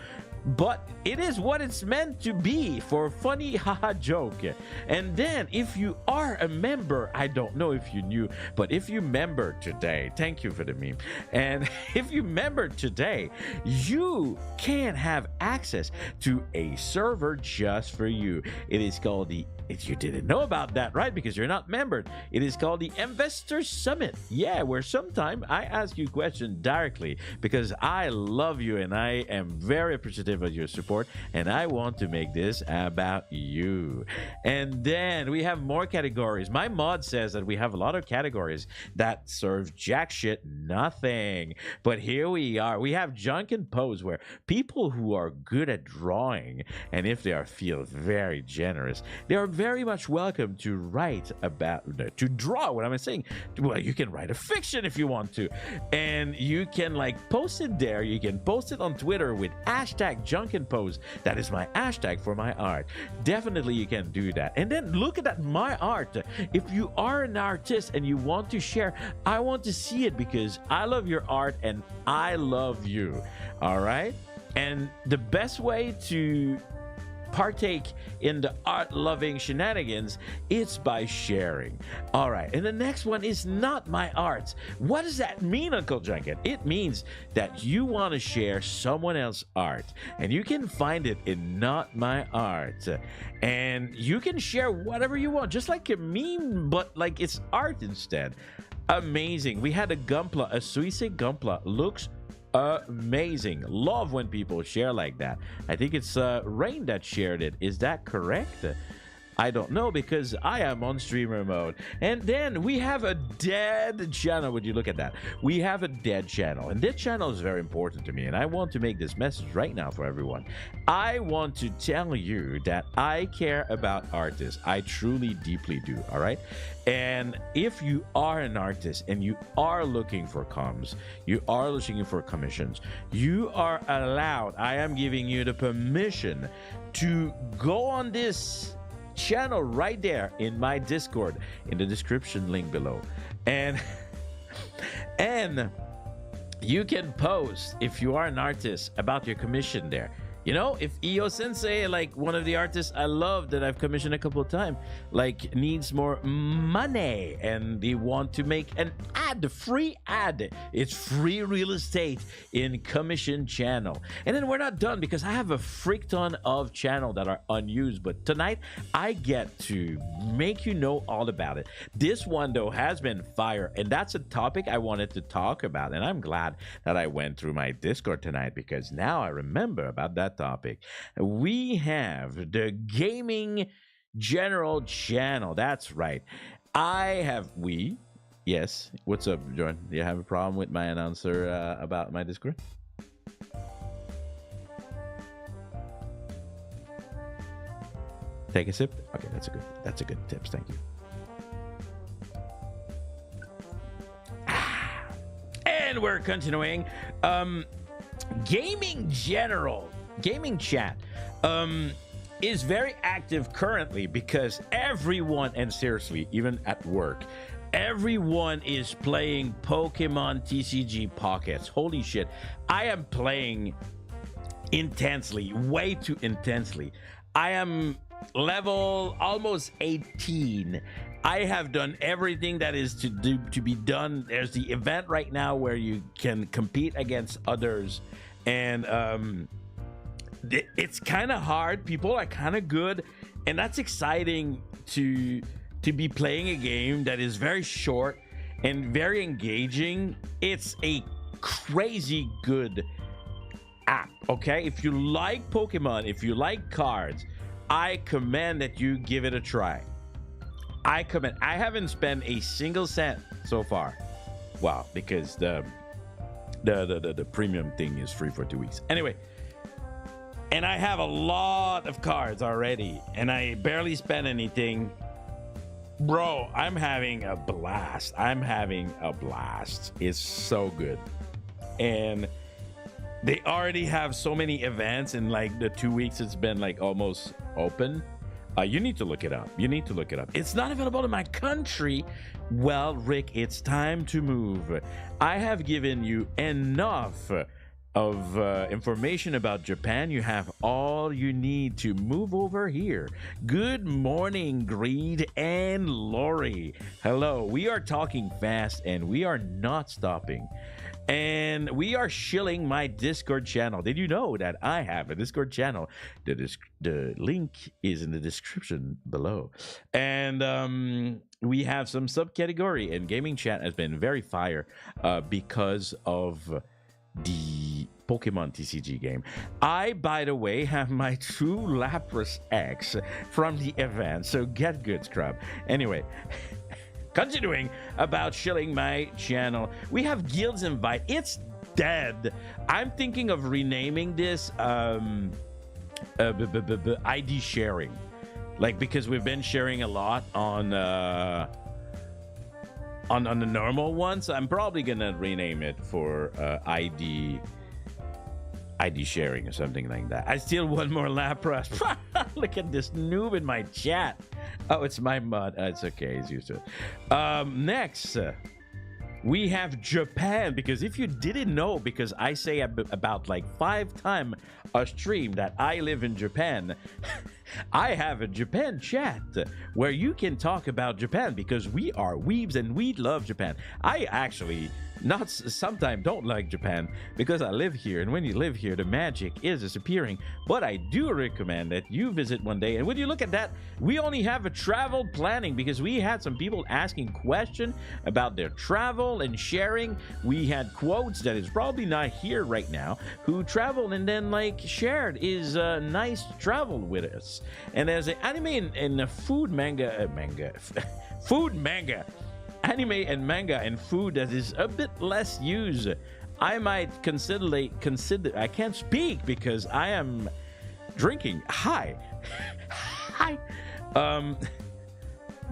But it is what it's meant to be, for funny haha joke. And then if you are a member, I don't know if you knew, but if you member today, thank you for the meme, and if you member today, you can have access to a server just for you. It is called the, if you didn't know about that, right? Because you're not membered. It is called the Investor Summit. Yeah, where sometime I ask you questions directly because I love you and I am very appreciative of your support and I want to make this about you. And then we have more categories. My mod says that we have a lot of categories that serve jack shit nothing. But here we are. We have Janken pose where people who are good at drawing and if they are feel very generous, they are very much welcome to write about, to draw. What am I saying? Well, you can write a fiction if you want to, and you can like post it there. You can post it on Twitter with hashtag JunkenPose. That is my hashtag for my art. Definitely you can do that. And then look at that, my art. If you are an artist and you want to share, I want to see it because I love your art and I love you. All right. And the best way to partake in the art-loving shenanigans, it's by sharing. All right, and the next one is not my art. What does that mean, Uncle Janken? It means that you want to share someone else's art, and you can find it in Not My Art. And you can share whatever you want, just like a meme, but like it's art instead. Amazing. We had a Gumpla, a Suisse Gumpla. Looks amazing. Love when people share like that. I think it's Rain that shared it. Is that correct? I don't know because I am on streamer mode. And then we have a dead channel. Would you look at that? We have a dead channel, and this channel is very important to me, and I want to make this message right now for everyone. I want to tell you that I care about artists. I truly, deeply do. All right. And if you are an artist and you are looking for comms, you are looking for commissions, you are allowed, I am giving you the permission to go on this channel right there in my Discord in the description link below, and you can post if you are an artist about your commission there. You know, if EO Sensei, like one of the artists I love that I've commissioned a couple of times, like needs more money and they want to make an ad, free ad. It's free real estate in commission channel. And then we're not done because I have a freak ton of channel that are unused. But tonight I get to make you know all about it. This one though has been fire, and that's a topic I wanted to talk about. And I'm glad that I went through my Discord tonight because now I remember about that topic. We have the gaming general channel. That's right. Yes. What's up, Jordan? Do you have a problem with my announcer about my Discord? Take a sip. Okay, that's a good tips. Thank you. And we're continuing. Gaming chat is very active currently because everyone, and seriously, even at work, everyone is playing Pokemon TCG Pockets. Holy shit. I am playing intensely, way too intensely. I am level almost 18. I have done everything that is to be done. There's the event right now where you can compete against others, and it's kind of hard. People are kind of good, and that's exciting to be playing a game that is very short and very engaging. It's a crazy good app. Okay, if you like Pokemon, if you like cards, I commend that you give it a try. I haven't spent a single cent so far. Wow, because the premium thing is free for 2 weeks. Anyway, and I have a lot of cards already, and I barely spent anything. Bro, I'm having a blast. It's so good. And they already have so many events in like the 2 weeks it's been like almost open. You need to look it up. It's not available in my country. Well, Rick, it's time to move. I have given you enough of information about Japan. You have all you need to move over here. Good morning, Greed and Lori. Hello. We are talking fast and we are not stopping. And we are shilling my Discord channel. Did you know that I have a Discord channel? The link is in the description below. And we have some subcategory, and gaming chat has been very fire because of the Pokemon TCG game. I, by the way, have my true Lapras X from the event, so get good, scrub. Anyway, continuing about shilling my channel, we have Guilds Invite. It's dead. I'm thinking of renaming this ID sharing, like, because we've been sharing a lot on the normal one, so I'm probably gonna rename it for ID sharing or something like that. I still want more Lapras. Look at this noob in my chat. Oh, it's my mod. It's okay. He's used to it. Next, we have Japan. Because if you didn't know, because I say about like 5 times a stream that I live in Japan, I have a Japan chat where you can talk about Japan, because we are weebs and we love Japan. I actually sometimes don't like Japan because I live here, and when you live here, the magic is disappearing. But I do recommend that you visit one day. And when you look at that, we only have a travel planning, because we had some people asking questions about their travel and sharing. We had quotes that is probably not here right now, who traveled and then like shared his nice travel with us. And there's an anime and a food manga food manga, anime and manga and food that is a bit less used. I might consider I can't speak because I am drinking. Hi.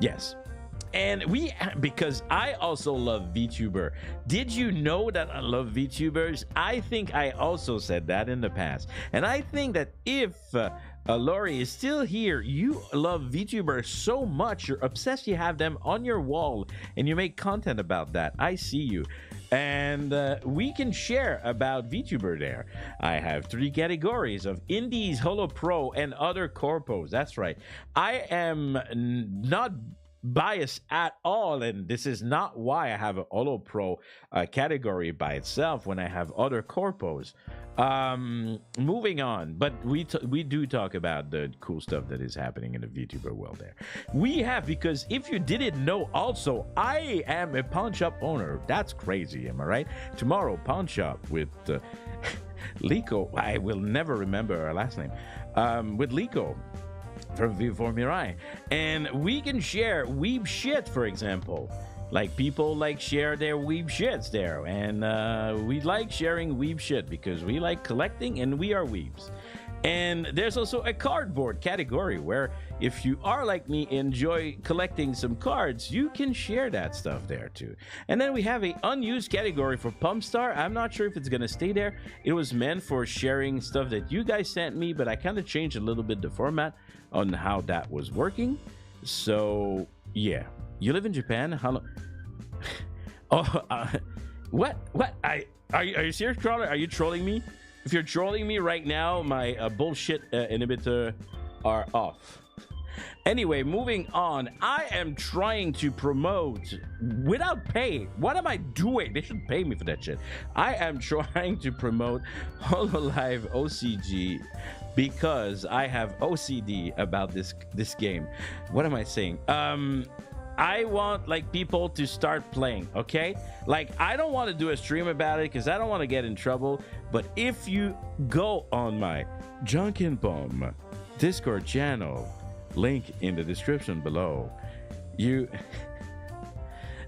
Yes. And because I also love VTuber. Did you know that I love VTubers? I think I also said that in the past. And I think that if Lori is still here, you love VTubers so much, you're obsessed, you have them on your wall, and you make content about that. I see you. And we can share about VTuber there. I have 3 categories of indies, holo pro, and other corpos. That's right. I am not biased at all, and this is not why I have a holo pro category by itself when I have other corpos. Moving on, but we do talk about the cool stuff that is happening in the VTuber world there. We have, because if you didn't know, also I am a pawn shop owner. That's crazy, am I right? Tomorrow, pawn shop with Liko. I will never remember her last name. With Liko from V4 Mirai, and we can share weeb shit, for example. Like, people like share their weeb shits there, and we like sharing weeb shit because we like collecting and we are weebs. And there's also a cardboard category where if you are like me, enjoy collecting some cards, you can share that stuff there too. And then we have a unused category for Pomme Star. I'm not sure if it's gonna stay there. It was meant for sharing stuff that you guys sent me, but I kind of changed a little bit the format on how that was working. So yeah, you live in Japan? How long? Oh, what? Are you serious, Crawler? Are you trolling me? If you're trolling me right now, my bullshit inhibitor are off. Anyway, moving on. I am trying to promote without pay. What am I doing? They should pay me for that shit. I am trying to promote HoloLive OCG because I have OCD about this game. What am I saying? I want like people to start playing, okay? Like, I don't want to do a stream about it because I don't want to get in trouble. But if you go on my Janken Pomme Discord channel, link in the description below, you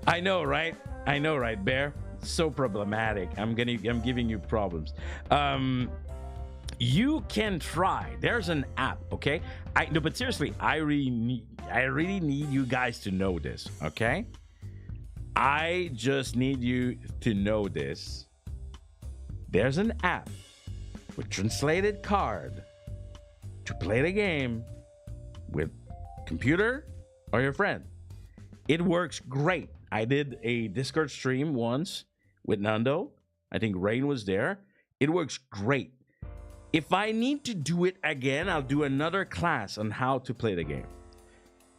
I know, right? Bear? So problematic. I'm giving you problems. You can try. There's an app, okay? No, but seriously, I really need you guys to know this, okay? I just need you to know this. There's an app with translated card to play the game with computer or your friend. It works great. I did a Discord stream once with Nando. I think Rain was there. It works great. If I need to do it again, I'll do another class on how to play the game.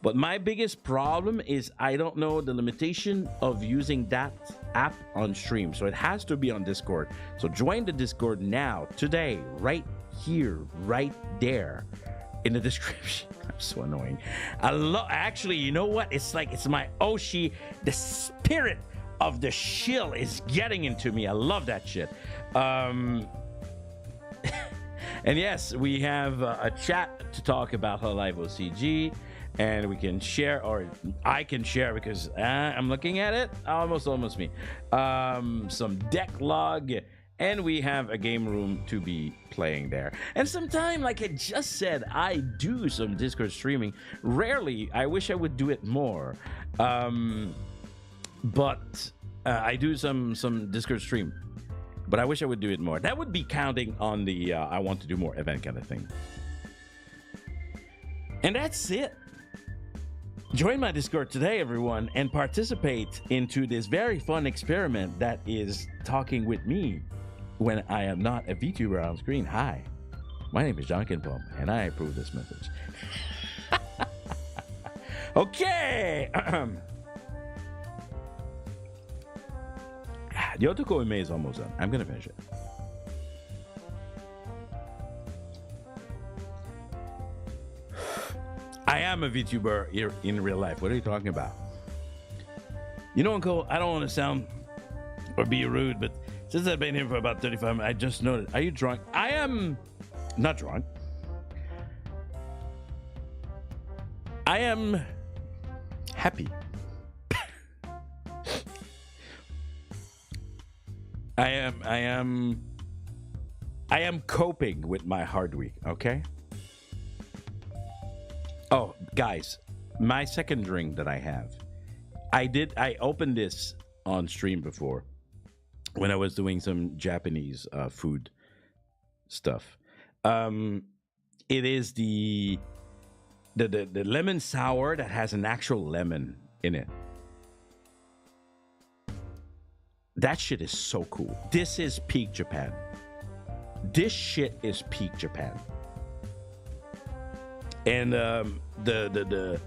But my biggest problem is I don't know the limitation of using that app on stream. So it has to be on Discord. So join the Discord now, today, right here, right there in the description. I'm so annoying. Actually, you know what? It's like it's my Oshi. The spirit of the shill is getting into me. I love that shit. And yes, we have a chat to talk how Live OCG. And we can share, or I can share because I'm looking at it. Almost me. Some deck log, and we have a game room to be playing there. And sometime, like I just said, I do some Discord streaming. Rarely. I wish I would do it more. But I do some Discord stream. But I wish I would do it more. That would be counting on the I want to do more event kind of thing. And that's it. Join my Discord today, everyone, and participate into this very fun experiment that is talking with me when I am not a VTuber on screen. Hi, my name is Janken Pomme, and I approve this message. Okay. The Otoko Ime is almost done. I'm going to finish it. I am a VTuber in real life. What are you talking about? You know, Uncle, I don't want to sound or be rude, but since I've been here for about 35 minutes, I just noticed. Are you drunk? I am not drunk. I am happy. I am coping with my hard week, okay? Oh, guys, my second drink that I have. I opened this on stream before when I was doing some Japanese food stuff. It is the lemon sour that has an actual lemon in it. That shit is so cool. This is peak Japan. This shit is peak Japan. And the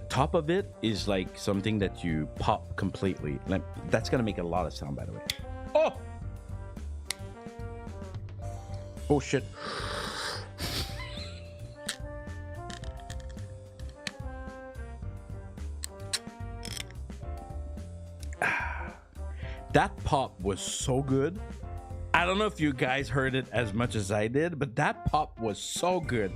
top of it is like something that you pop completely. Like, that's gonna make a lot of sound, by the way. Oh, oh shit. That pop was so good. I don't know if you guys heard it as much as I did, but that pop was so good.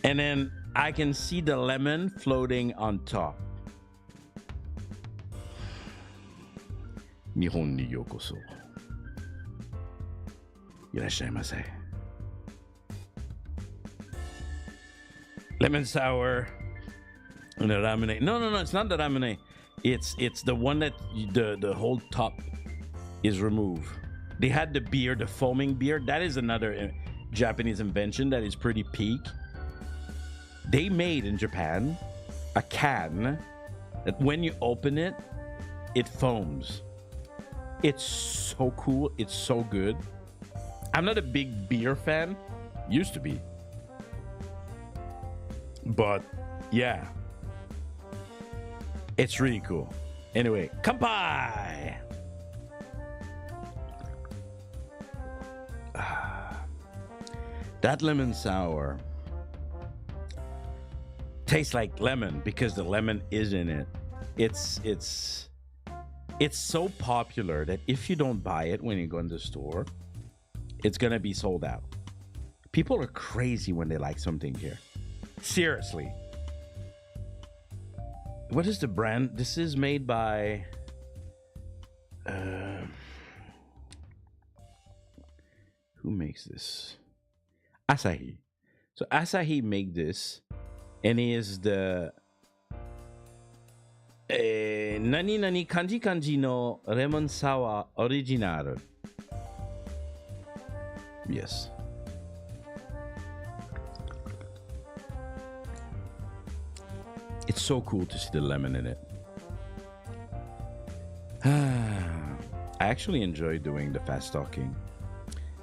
And then I can see the lemon floating on top. Nihon ni yokoso. Irashaimase. Lemon sour. And the ramen. No, it's not the ramen. It's the one that the whole top is removed. They had the beer, the foaming beer. That is another Japanese invention that is pretty peak. They made in Japan a can that when you open it, it foams. It's so cool. It's so good. I'm not a big beer fan. Used to be. But yeah. It's really cool. Anyway, kanpai! That lemon sour tastes like lemon because the lemon is in it. It's so popular that if you don't buy it when you go in the store, it's gonna be sold out. People are crazy when they like something here. Seriously. What is the brand? This is made by who makes this? Asahi. So Asahi make this, and he is the nani nani kanji kanji no lemon sour original. Yes. It's so cool to see the lemon in it. I actually enjoy doing the fast talking.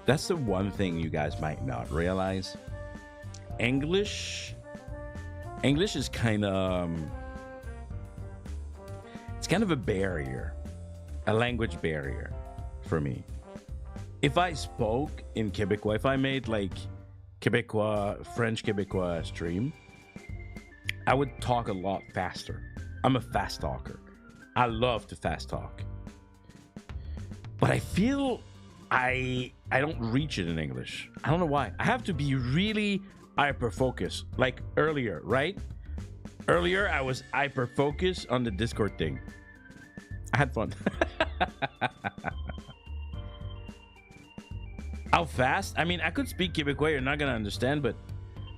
That's the one thing you guys might not realize. English is kind of it's kind of a barrier, a language barrier for me. If I spoke in Quebecois, if I made like Quebecois, French Quebecois stream, I would talk a lot faster. I'm a fast talker. I love to fast talk. But I feel I don't reach it in English. I don't know why. I have to be really hyper focused. Like earlier, right? Earlier I was hyper focused on the Discord thing. I had fun. How fast? I mean, I could speak Québécois, you're not gonna understand, but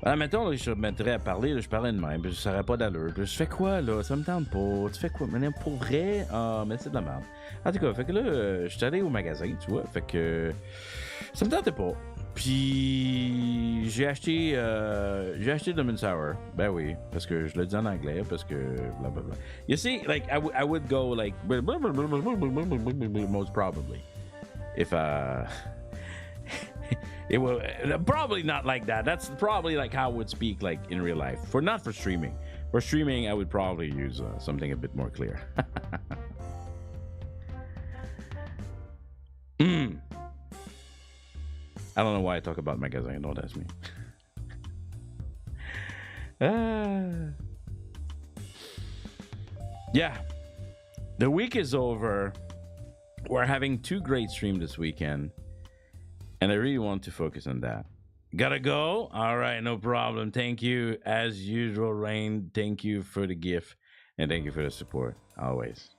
mettons, je me mettrais à parler, je parlais de même, puis je saurais pas d'allure. Je fais quoi, là? Ça me tente pas. Tu fais quoi? Mais pour vrai, mais c'est de la merde. En tout cas, fait que là, je suis allé au magasin, tu vois, fait que ça me tentait pas. Puis j'ai acheté Lemon Sour. Ben oui, parce que je le dis en anglais, parce que blablabla. You see, like, I would go like most probably if it will probably not like that. That's probably like how I would speak like in real life. Not for streaming. For streaming, I would probably use something a bit more clear. I don't know why I talk about magazine. Don't ask me. Yeah, the week is over. We're having 2 great streams this weekend. And I really want to focus on that. Gotta go? All right, no problem. Thank you, as usual, Rain. Thank you for the gift. And thank you for the support, always.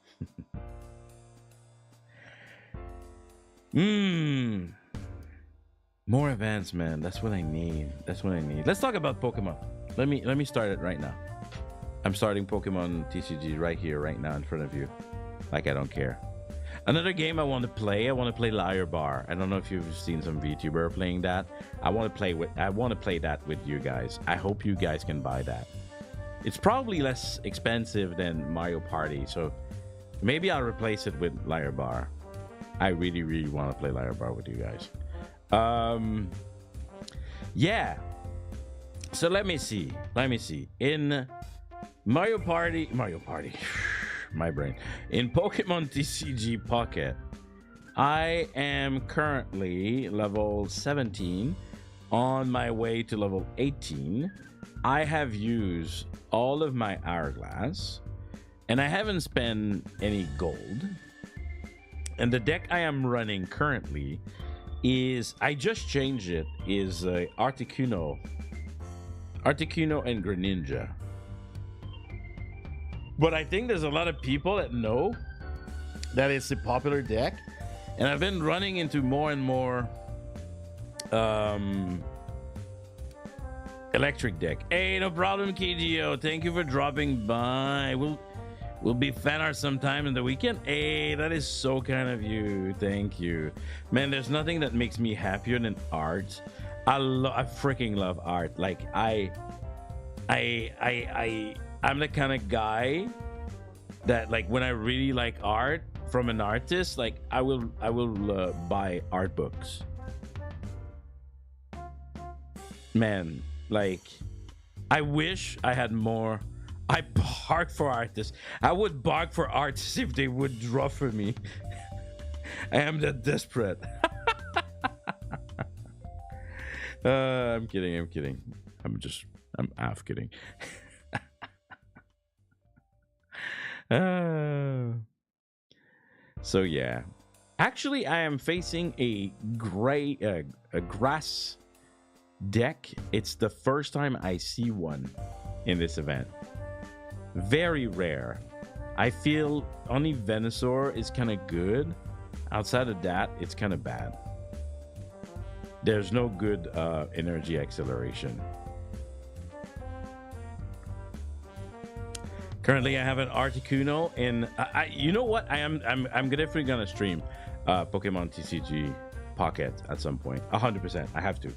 More events, man. That's what I need. That's what I need. Let's talk about Pokemon. Let me start it right now. I'm starting Pokemon TCG right here, right now in front of you. Like I don't care. Another game I want to play Liar Bar. I don't know if you've seen some VTuber playing that. I want to play that with you guys. I hope you guys can buy that. It's probably less expensive than Mario Party, so maybe I'll replace it with Liar Bar. I really, really want to play Liar Bar with you guys. Yeah. So let me see. In Mario Party. My brain. In Pokemon TCG Pocket, I am currently level 17, on my way to level 18. I have used all of my hourglass, and I haven't spent any gold. And the deck I am running currently is, I just changed it, is Articuno and Greninja. But I think there's a lot of people that know that it's a popular deck, and I've been running into more and more electric deck. Hey, no problem, KGO. Thank you for dropping by. We'll be fan art sometime in the weekend. Hey, that is so kind of you. Thank you, man. There's nothing that makes me happier than art. I freaking love art. Like I'm the kind of guy that, like, when I really like art from an artist, like I will buy art books. Man, like, I wish I had more. I bark for artists. I would bark for artists if they would draw for me. I am that desperate. I'm kidding. I'm half kidding. So yeah, actually I am facing a grass deck. It's the first time I see one in this event. Very rare. I feel only Venusaur is kind of good. Outside of that, it's kind of bad. There's no good energy acceleration. Currently, I have an Articuno in. You know what? I'm definitely gonna stream Pokemon TCG Pocket at some point. 100%. I have to,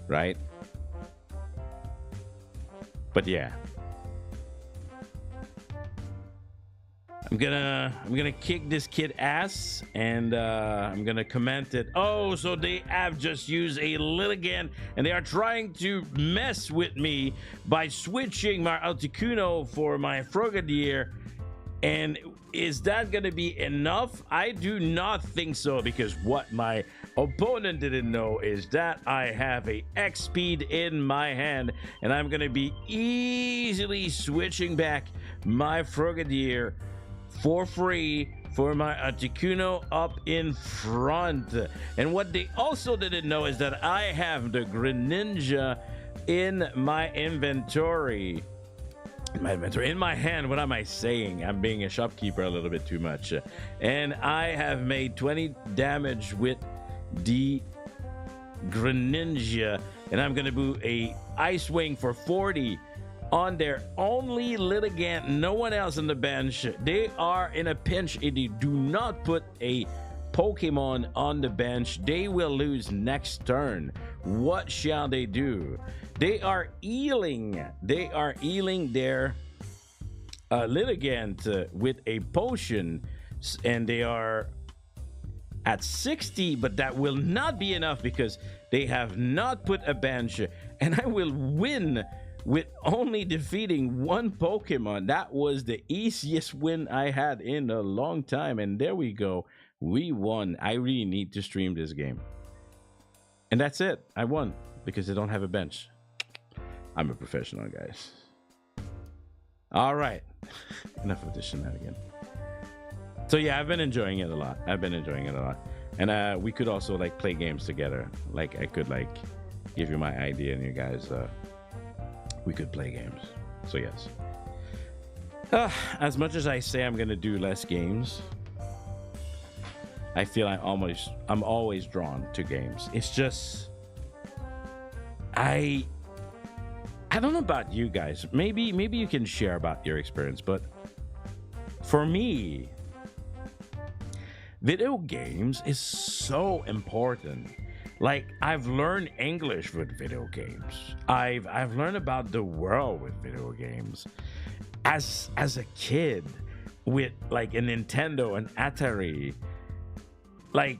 right? But yeah, I'm gonna kick this kid ass, and I'm gonna comment it. Oh, so they have just used a Lilligan, and they are trying to mess with me by switching my Articuno for my Frogadier. And is that gonna be enough? I do not think so, because what my opponent didn't know is that I have a X speed in my hand, and I'm gonna be easily switching back my Frogadier for free for my Articuno up in front. And what they also didn't know is that I have the Greninja in my inventory. In my hand. What am I saying? I'm being a shopkeeper a little bit too much. And I have made 20 damage with the Greninja, and I'm gonna do a Ice Wing for 40 on their only Litigant, no one else on the bench. They are in a pinch. If they do not put a Pokemon on the bench, they will lose next turn. What shall they do? They are healing. They are healing their Litigant with a potion, and they are at 60, but that will not be enough because they have not put a bench, and I will win with only defeating one Pokemon. That was the easiest win I had in a long time, and there we go. We won. I really need to stream this game. And that's it. I won because I don't have a bench. I'm a professional, guys. All right. Enough of this shenanigan. So yeah, I've been enjoying it a lot. And we could also like play games together. Like I could like give you my idea, and you guys we could play games. So yes. As much as I say I'm gonna do less games, I feel I'm always drawn to games. It's just I don't know about you guys. Maybe you can share about your experience, but for me, video games is so important. Like, I've learned English with video games. I've learned about the world with video games. As a kid with like a Nintendo and Atari, like,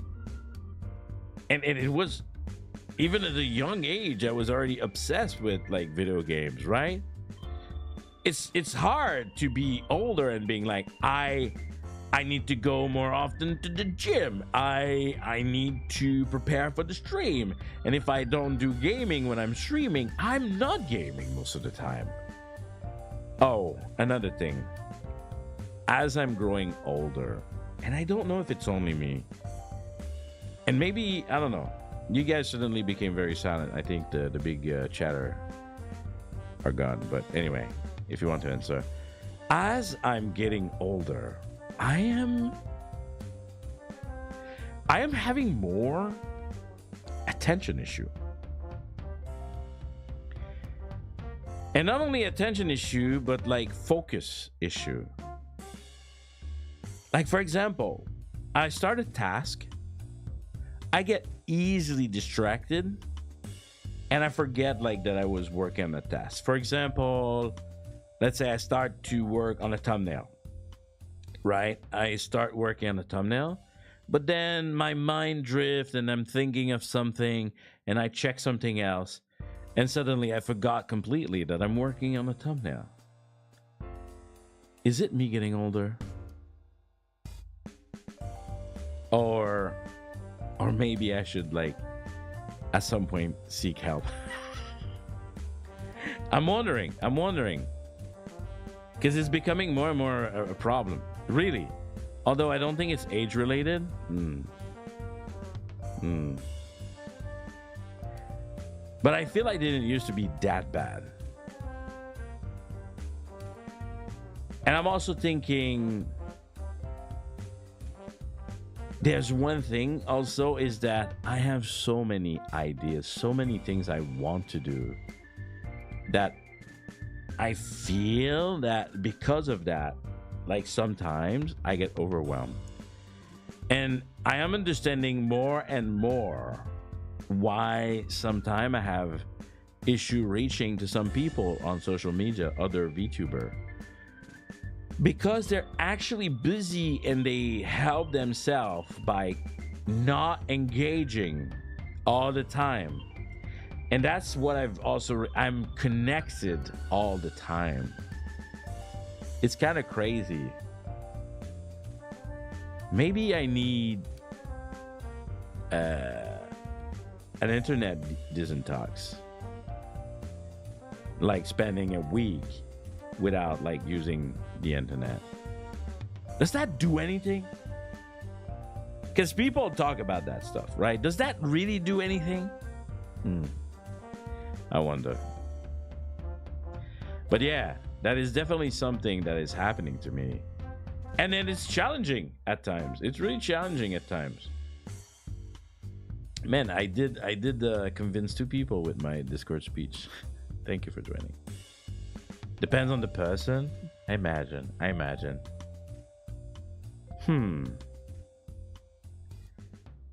and it was even at a young age, I was already obsessed with like video games, right? It's hard to be older and being like, I need to go more often to the gym. I need to prepare for the stream. And if I don't do gaming when I'm streaming, I'm not gaming most of the time. Oh, another thing. As I'm growing older, and I don't know if it's only me, and maybe, I don't know, you guys suddenly became very silent. I think the big chatter are gone. But anyway, if you want to answer. As I'm getting older, I am having more attention issue. And not only attention issue, but like focus issue. Like, for example, I start a task, I get easily distracted, and I forget like that I was working on a task. For example, let's say I start to work on a thumbnail. Right? I start working on a thumbnail, but then my mind drifts and I'm thinking of something and I check something else, and suddenly I forgot completely that I'm working on a thumbnail. Is it me getting older? Or maybe I should like at some point seek help. I'm wondering because it's becoming more and more a problem. Really, although I don't think it's age related. But I feel like it didn't used to be that bad. And I'm also thinking there's one thing also is that I have so many ideas, so many things I want to do, that I feel that because of that, like sometimes I get overwhelmed. And I am understanding more and more why sometimes I have issue reaching to some people on social media, other VTuber. because they're actually busy and they help themselves by not engaging all the time. And that's what I'm connected all the time. It's kind of crazy. Maybe I need an internet detox, like spending a week without like using the internet. Does that do anything? Because people talk about that stuff, right? Does that really do anything? I wonder. But yeah, that is definitely something that is happening to me. And then it's challenging at times. It's really challenging at times. Man, I did convince 2 people with my Discord speech. Thank you for joining. Depends on the person. I imagine.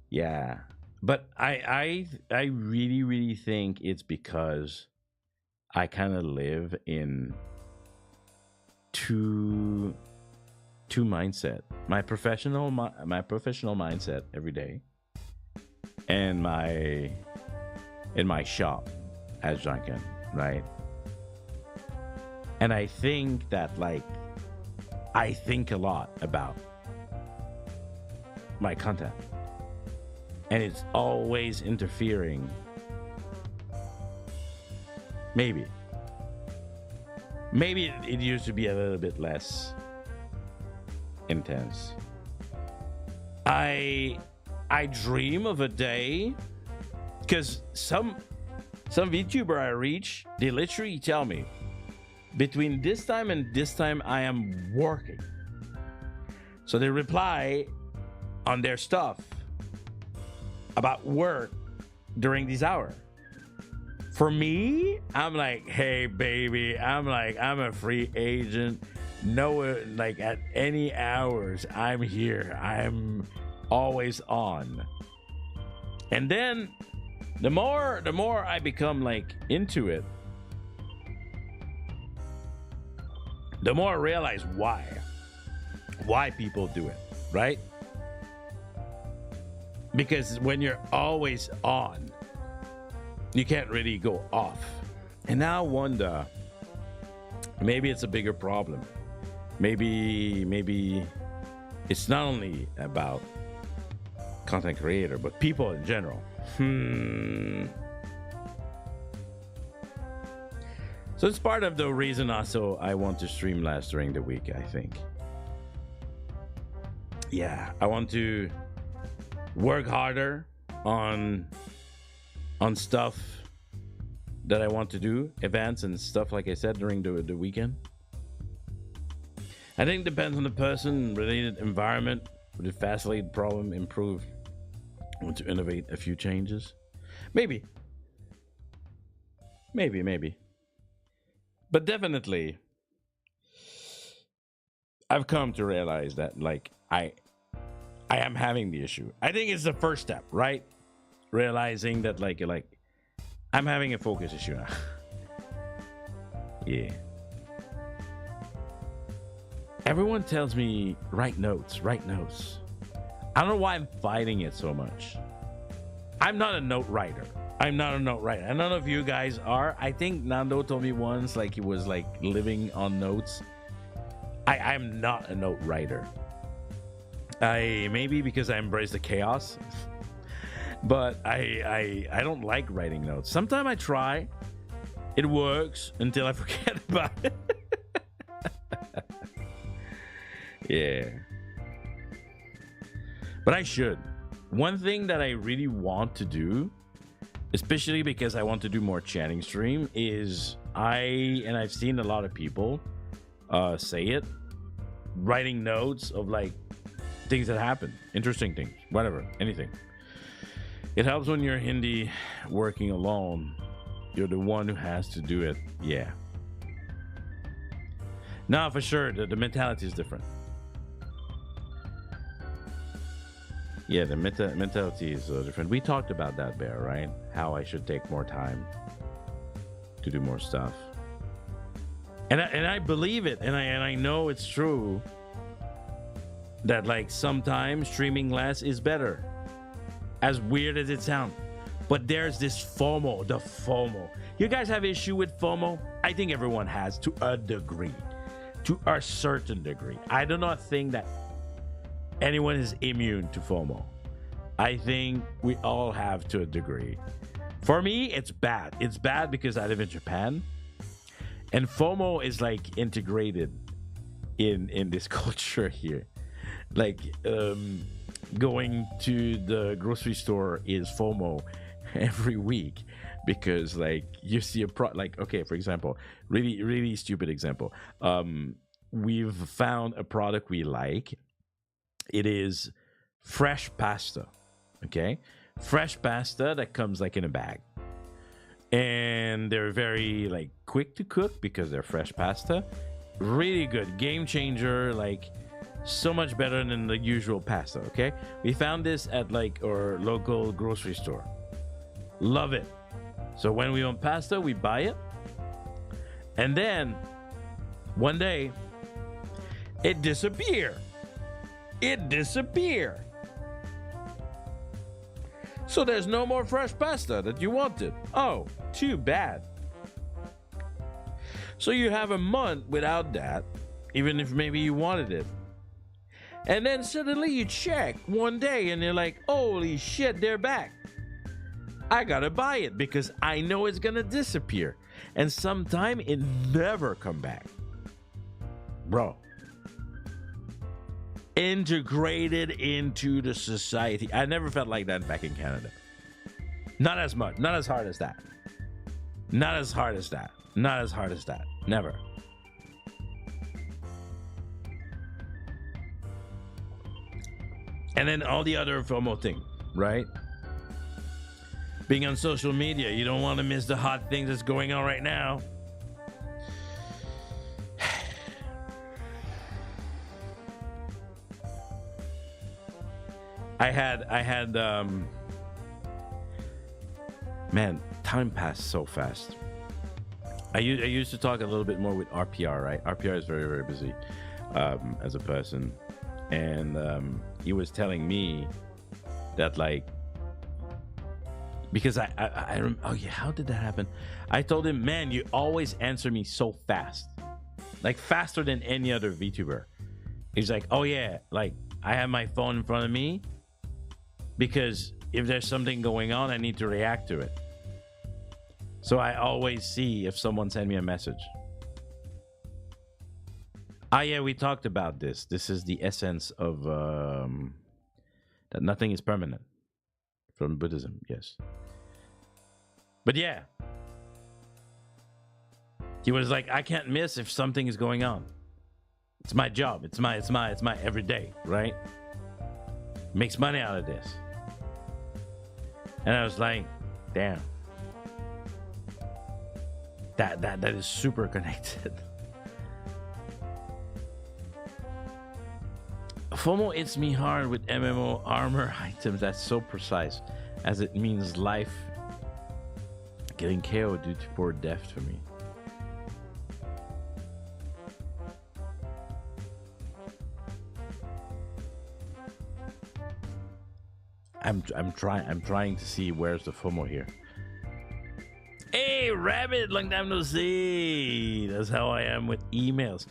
Yeah. But I really think it's because I kind of live in two mindset. My professional mindset every day, and in my shop as Janken, right? And I think that like I think a lot about my content, and it's always interfering. Maybe it used to be a little bit less intense. I dream of a day, because some VTuber I reach, they literally tell me between this time and this time I am working. So they reply on their stuff about work during this hour. For me, I'm like, hey baby, I'm a free agent. No, like at any hours, I'm here. I'm always on. And then the more I become like into it, the more I realize why people do it, right? Because when you're always on, you can't really go off. And now I wonder, maybe it's a bigger problem. Maybe it's not only about content creator, but people in general. So it's part of the reason also I want to stream less during the week, I think. Yeah, I want to work harder on stuff that I want to do, events and stuff, like I said, during the weekend. I think it depends on the person, related environment. Would it facilitate problem, improve? I want to innovate a few changes. Maybe. But definitely, I've come to realize that like I am having the issue. I think it's the first step, right? Realizing that like I'm having a focus issue now. Yeah. Everyone tells me write notes. I don't know why I'm fighting it so much. I'm not a note writer. I don't know if you guys are. I think Nando told me once like he was like living on notes. I'm not a note writer. Maybe because I embrace the chaos. But I don't like writing notes. Sometimes I try. It works until I forget about it. Yeah. But I should. One thing that I really want to do, especially because I want to do more chatting stream, is I've seen a lot of people say it, writing notes of like things that happen, interesting things, whatever, anything. It helps when you're Hindi working alone. You're the one who has to do it. Yeah. No, for sure. The mentality is different. Yeah, the mentality is different. We talked about that, Bear, right? How I should take more time to do more stuff. And I believe it, and I know it's true that like sometimes streaming less is better, as weird as it sounds. But there's this FOMO, the FOMO. You guys have issue with FOMO? I think everyone has, to a degree, to a certain degree. I do not think that anyone is immune to FOMO. I think we all have to a degree. For me, it's bad. It's bad because I live in Japan, and FOMO is like integrated in this culture here. Like going to the grocery store is FOMO every week, because like you see a like, okay, for example, really stupid example, we've found a product we like. It is fresh pasta, okay, fresh pasta that comes like in a bag, and they're very like quick to cook because they're fresh pasta. Really good, game changer, like so much better than the usual pasta. Okay, we found this at like our local grocery store. Love it. So when we want pasta, we buy it, and then one day it disappeared. So there's no more fresh pasta that you wanted. Oh, too bad. So you have a month without that, even if maybe you wanted it. And then suddenly you check one day and you're like, holy shit, they're back. I gotta buy it because I know it's gonna disappear. And sometime it never come back. Bro. Integrated into the society. I never felt like that back in Canada. Not as much. Not as hard as that. Not as hard as that. Not as hard as that. Never. And then all the other FOMO thing, right? Being on social media, you don't want to miss the hot things that's going on right now. I had man, time passed so fast. I used to talk a little bit more with RPR, right? RPR is very, very busy as a person. And he was telling me that, like, because oh yeah, how did that happen? I told him, man, you always answer me so fast, like faster than any other VTuber. He's like, oh yeah, like I have my phone in front of me because if there's something going on, I need to react to it. So I always see if someone sent me a message. Ah, yeah, we talked about this. This is the essence of that nothing is permanent from Buddhism. Yes. But yeah, he was like, I can't miss if something is going on. It's my job. It's my everyday, right? Makes money out of this. And I was like, damn. That is super connected. FOMO hits me hard with MMO armor items. That's so precise, as it means life getting KO due to poor depth for me. I'm trying to see where's the FOMO here. Hey, Rabbit, long time no see. That's how I am with emails.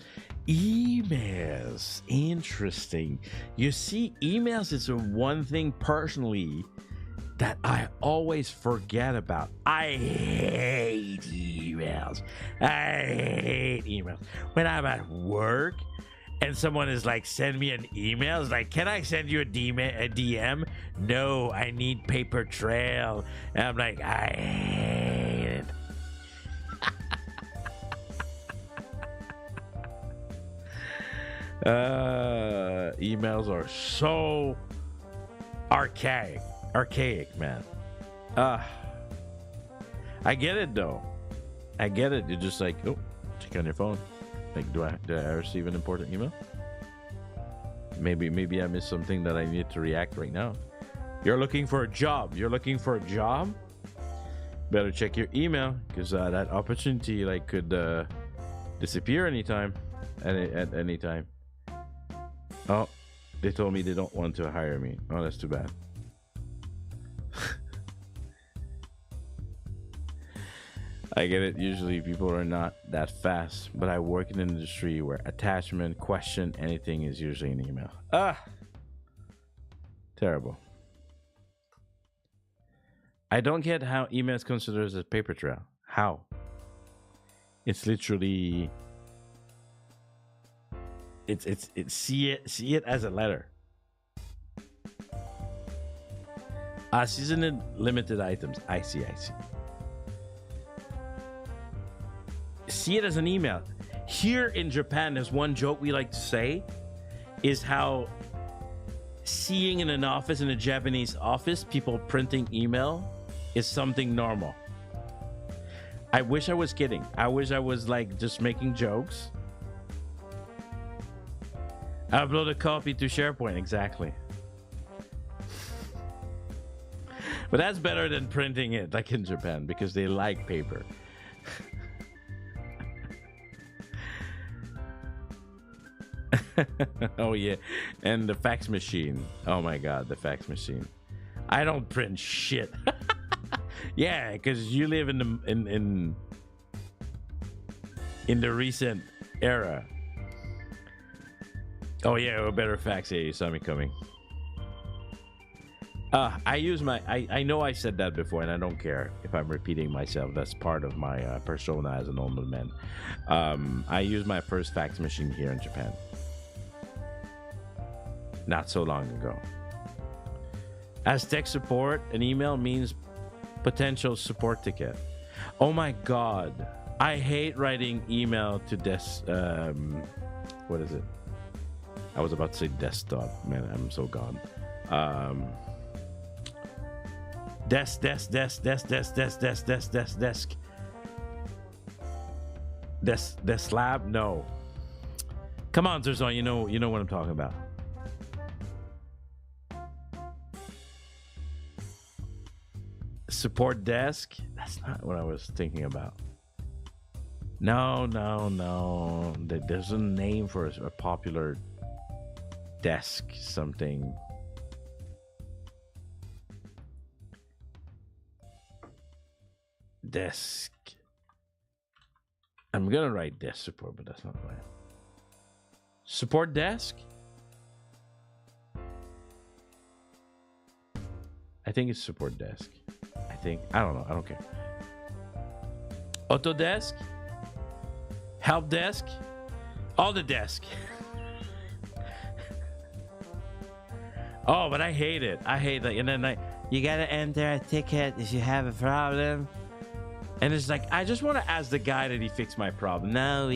Emails, interesting. You see, emails is the one thing personally that I always forget about. I hate emails. When I'm at work and someone is like, send me an email, it's like, can I send you a DM? No, I need paper trail. And I'm like, I hate it. Emails are so archaic, man. I get it though. I get it. You're just like, oh, check on your phone. Like, do I receive an important email? Maybe I missed something that I need to react right now. You're looking for a job. Better check your email, because that opportunity like could disappear anytime, at any time. Oh, they told me they don't want to hire me. Oh, that's too bad. I get it. Usually people are not that fast, but I work in an industry where attachment, question, anything is usually an email. Terrible. I don't get how email is considered as a paper trail. How? It's literally it's see it as a letter. Seasoned limited items. I see. See it as an email. Here in Japan, there's one joke we like to say is how seeing in an office, in a Japanese office, people printing email is something normal. I wish I was kidding. I wish I was like just making jokes. Upload a copy to SharePoint, exactly. But that's better than printing it like in Japan because they like paper. Oh yeah, and the fax machine. Oh my god, the fax machine. I don't print shit. Yeah, because you live in the recent era. Oh yeah, a better fax. Yeah, you saw me coming. I use my. I know I said that before, and I don't care if I'm repeating myself. That's part of my persona as an old man. I used my first fax machine here in Japan. Not so long ago. As tech support, an email means potential support ticket. Oh my god, I hate writing email to what is it? I was about to say desktop. Man, I'm so gone. Desk. Desk lab? No. Come on, Zerzon, you know what I'm talking about. Support desk? That's not what I was thinking about. No. There's a name for a popular desk something. Desk. I'm gonna write desk support, but that's not right. Support desk? I think it's support desk. I don't know. I don't care. Autodesk? Help desk? All the desk. Oh, but I hate it. I hate that. And then you gotta enter a ticket if you have a problem. And it's like, I just want to ask the guy that he fixed my problem. No,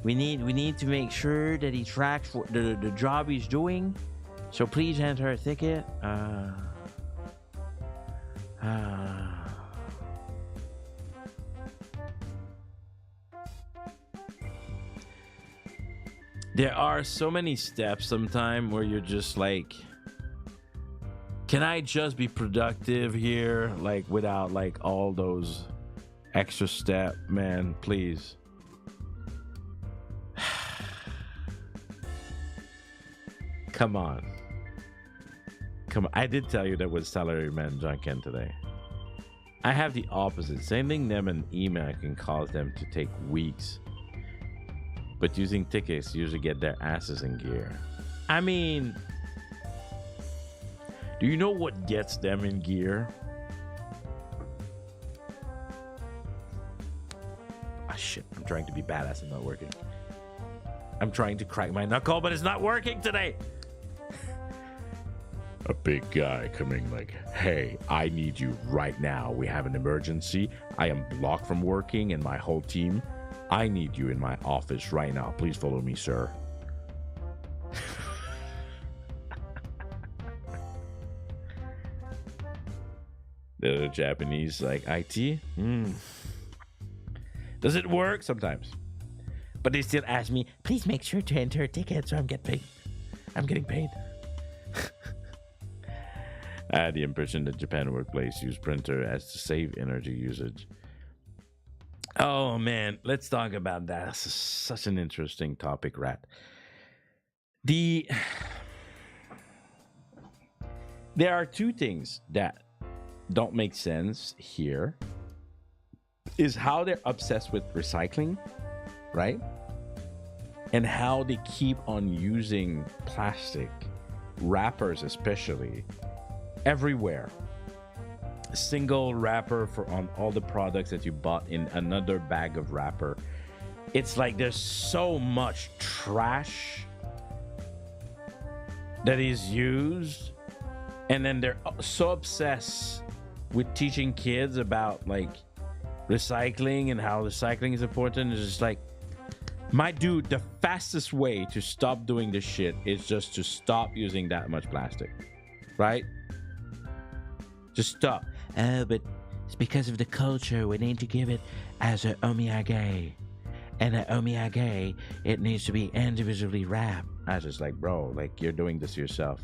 we need to make sure that he tracks for the job he's doing. So please enter a ticket. There are so many steps sometimes where you're just like, can I just be productive here? Like without like all those extra step, man, please. Come on. I did tell you that with Salaryman Janken today. I have the opposite. Sending them an email can cause them to take weeks. But using tickets usually get their asses in gear. I mean, do you know what gets them in gear? Ah, shit. I'm trying to be badass and not working. I'm trying to crack my knuckle, but it's not working today. A big guy coming like, hey, I need you right now. We have an emergency. I am blocked from working and my whole team. I need you in my office right now. Please follow me, sir. The Japanese like IT. Does it work? Sometimes. But they still ask me, please make sure to enter a ticket so I'm getting paid. I had the impression that Japan workplace use printer as to save energy usage. Oh man, let's talk about that. This is such an interesting topic, Rat. The There are two things that don't make sense here. Is how they're obsessed with recycling, right? And how they keep on using plastic wrappers, especially everywhere. Single wrapper for on all the products that you bought in another bag of wrapper. It's like there's so much trash that is used, and then they're so obsessed with teaching kids about like recycling and how recycling is important. It's just like, my dude, the fastest way to stop doing this shit is just to stop using that much plastic, right? Just stop. But it's because of the culture. We need to give it as an omiyage. And an omiyage, it needs to be individually wrapped. I was just like, bro, like, you're doing this yourself.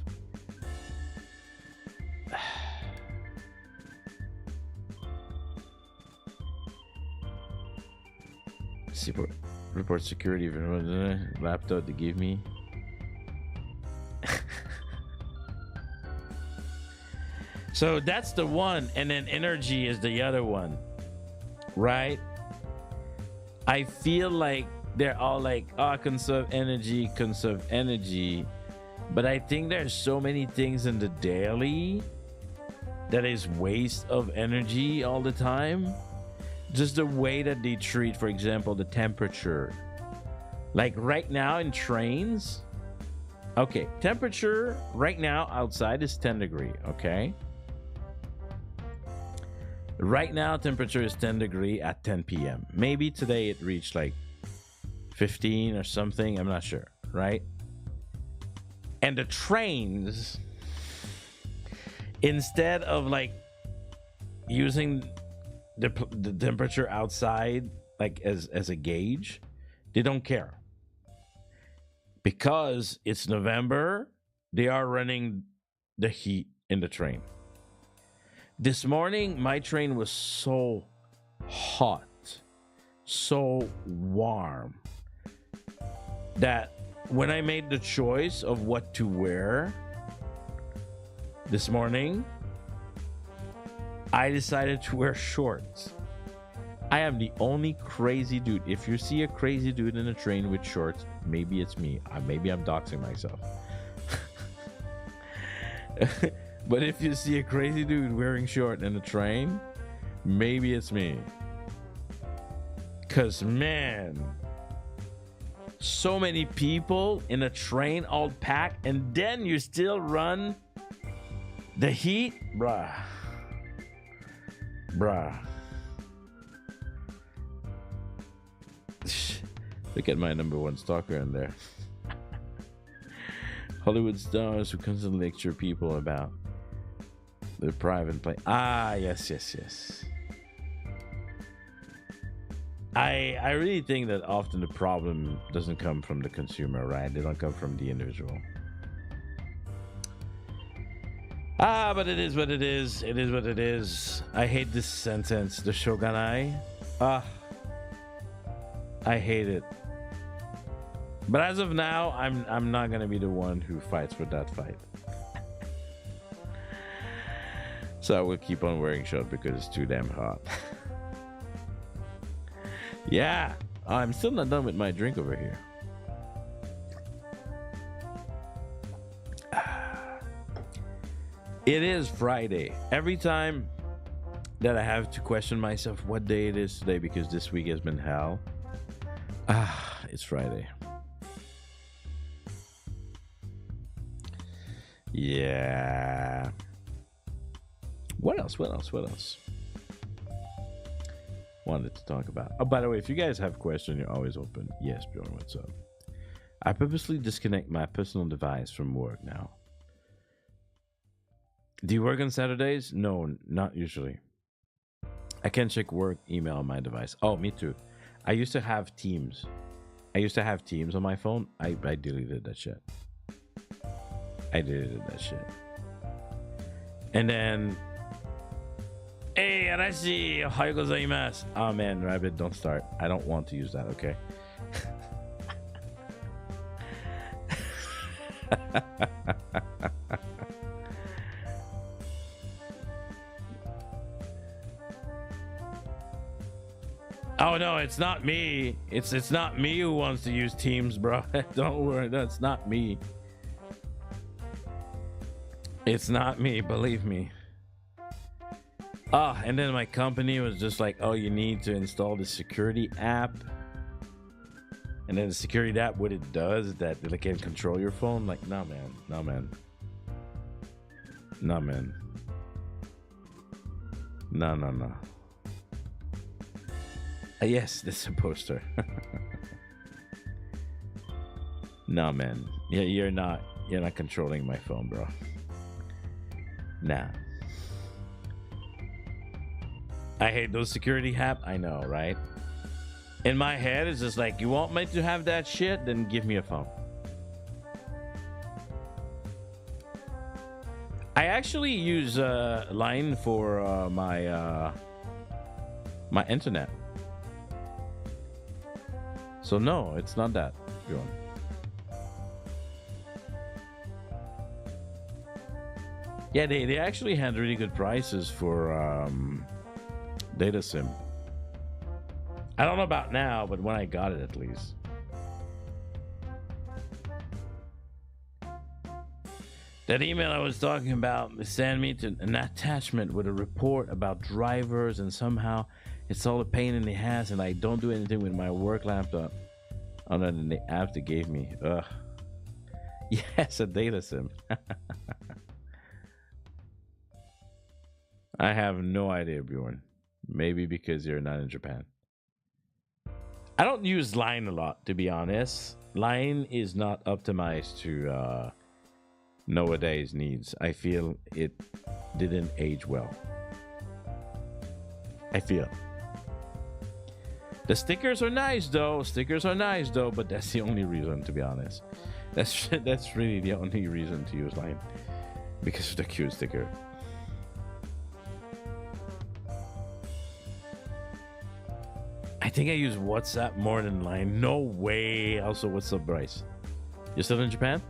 Report security laptop they give me. So that's the one, and then energy is the other one, right? I feel like they're all like, oh, conserve energy, but I think there's so many things in the daily that is waste of energy all the time. Just the way that they treat, for example, the temperature. Like right now in trains, okay, temperature right now outside is 10 degrees, okay? Right now, temperature is 10 degrees at 10 p.m. Maybe today it reached like 15 or something. I'm not sure, right? And the trains, instead of like using the temperature outside like as a gauge, they don't care. Because it's November, they are running the heat in the train. This morning, my train was so hot, so warm, that when I made the choice of what to wear this morning, I decided to wear shorts. I am the only crazy dude. If you see a crazy dude in a train with shorts, maybe it's me. Maybe I'm doxing myself. But if you see a crazy dude wearing short in a train, maybe it's me. Cause man, so many people in a train all packed, and then you still run the heat, bruh. Look at my number one stalker in there. Hollywood stars who constantly lecture people about the private plane. Ah, yes. I really think that often the problem doesn't come from the consumer, right? They don't come from the individual. But it is what it is. It is what it is. I hate this sentence, the shogunai. I hate it. But as of now, I'm not gonna be the one who fights for that fight. So I will keep on wearing short because it's too damn hot. Yeah, I'm still not done with my drink over here. It is Friday. Every time that I have to question myself what day it is today, because this week has been hell. It's Friday. Yeah. What else? Wanted to talk about. Oh, by the way, if you guys have questions, you're always open. Yes, Bjorn, what's up? I purposely disconnect my personal device from work now. Do you work on Saturdays? No, not usually. I can check work email on my device. Oh, me too. I used to have Teams. On my phone. I deleted that shit. And then Hey, Arashi, ohayou gozaimasu. Oh man, Rabbit, don't start. I don't want to use that, okay? Oh no, it's not me. It's not me who wants to use Teams, bro. Don't worry, that's not me. It's not me, believe me. Ah, and then my company was just like, oh, you need to install the security app. And then the security app, what it does is that it can control your phone. Like, nah, man. Nah, man. Nah, man. No, no, no. Yes, this is a poster. No, man. Yeah, you're not controlling my phone, bro. Nah. I hate those security app. I know, right? In my head, it's just like, you want me to have that shit? Then give me a phone. I actually use Line for my internet. So no, it's not that, Bjorn. Yeah, they actually had really good prices for data sim. I don't know about now, but when I got it at least. That email I was talking about sent me to an attachment with a report about drivers, and somehow it's all a pain in the ass, and I don't do anything with my work laptop other than the app they gave me. Ugh. Yes, a data sim. I have no idea, Bjorn. Maybe because you're not in Japan. I don't use Line a lot, to be honest. Line is not optimized to nowadays needs. I feel it didn't age well. I feel. The stickers are nice though. But that's the only reason, to be honest. That's really the only reason to use Line. Because of the cute sticker. I think I use WhatsApp more than Line. No way. Also, what's up, Bryce? You're still in Japan?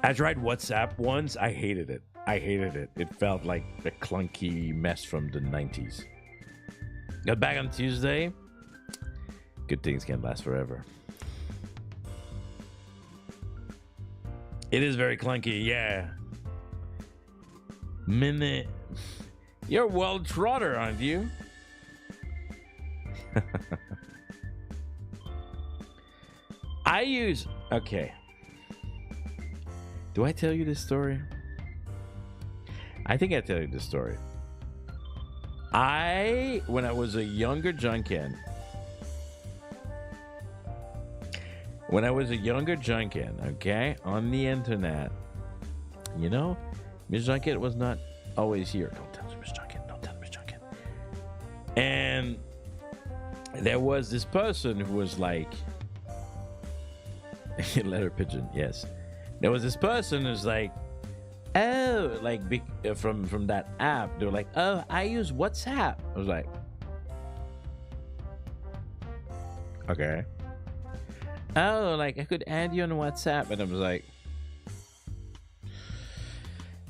I tried WhatsApp once. I hated it. It felt like a clunky mess from the 90s. Got back on Tuesday. Good things can't last forever. It is very clunky, yeah. Minute. You're a World Trotter, aren't you? I use... Okay. Do I tell you this story? I think I tell you this story. When I was a younger Janken... okay, on the internet, you know, Miss Janken was not always here. Don't tell Miss Janken. And there was this person who was like, letter pigeon, yes. There was this person who's like, oh, like from that app. They were like, oh, I use WhatsApp. I was like, okay. Oh, like I could add you on WhatsApp, and I was like,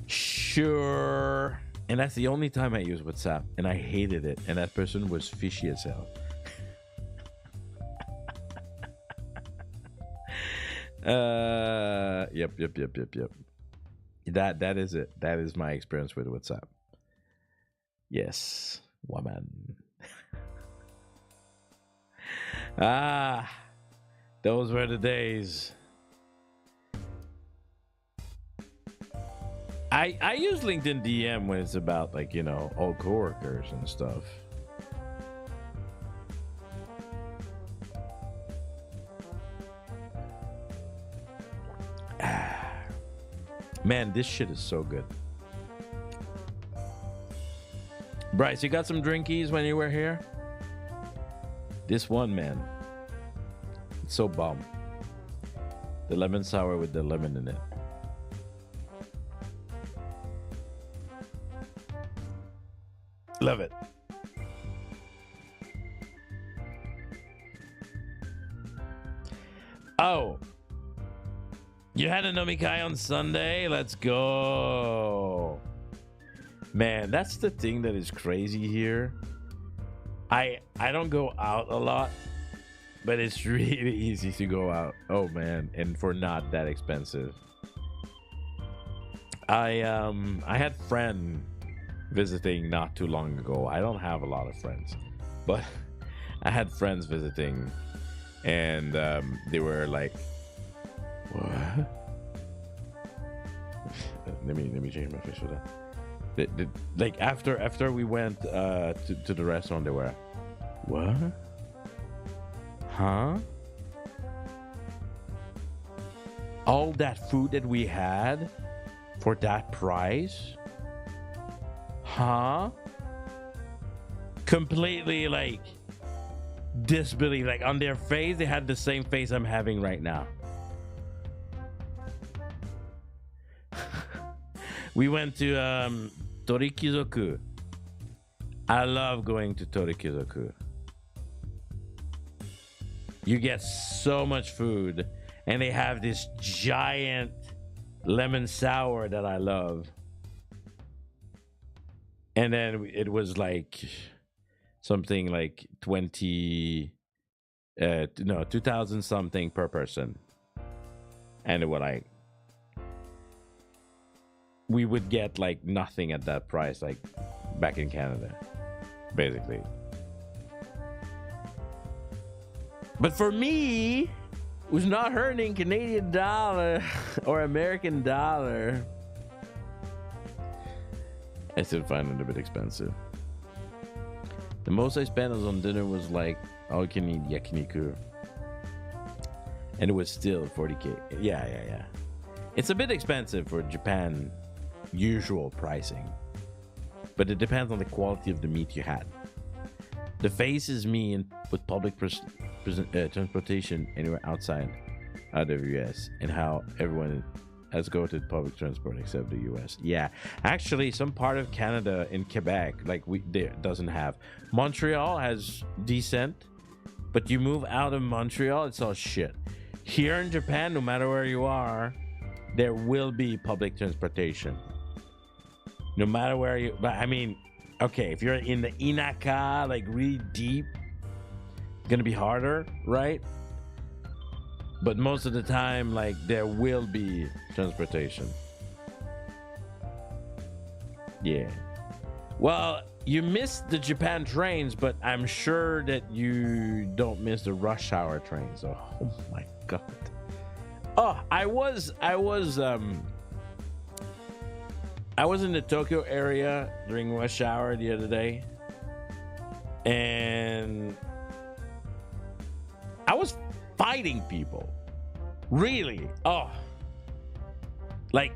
sure. And that's the only time I use WhatsApp, and I hated it. And that person was fishy as hell. Yep. That is it. That is my experience with WhatsApp. Yes, woman. Those were the days. I use LinkedIn DM when it's about, like, you know, old coworkers and stuff. Man, this shit is so good. Bryce, you got some drinkies when you were here? This one, man. It's so bomb. The lemon sour with the lemon in it. Love it. Oh, you had a nomikai on Sunday? Let's go. Man, that's the thing that is crazy here. I don't go out a lot, but it's really easy to go out. Oh man, and for not that expensive. I had a friend visiting not too long ago. I don't have a lot of friends, but I had friends visiting, and they were like, "What?" let me change my face for that. Like after we went to the restaurant, they were, "What? Huh? All that food that we had for that price? Huh?" Completely like disbelief. Like on their face, they had the same face I'm having right now. We went to Torikizoku. I love going to Torikizoku. You get so much food, and they have this giant lemon sour that I love. And then it was like something like 2,000 something per person. And it was like, we would get like nothing at that price, like back in Canada, basically. But for me, who's not earning Canadian dollar or American dollar, I still find it a bit expensive. The most I spent on dinner was like all you can eat yakiniku, and it was still 40K. Yeah. It's a bit expensive for Japan usual pricing, but it depends on the quality of the meat you had. The face is me with public transportation anywhere outside of the US, and how everyone has to go to public transport except the US. Yeah, actually, some part of Canada in Quebec, like doesn't have. Montreal has decent, but you move out of Montreal, it's all shit. Here in Japan, no matter where you are, there will be public transportation. No matter where you, but I mean, okay, if you're in the Inaka, like really deep, it's gonna be harder, right? But most of the time, like, there will be transportation. Yeah. Well, you missed the Japan trains, but I'm sure that you don't miss the rush hour trains. Oh my god. Oh, I was in the Tokyo area during rush hour the other day, and I was fighting people. Really? Oh, like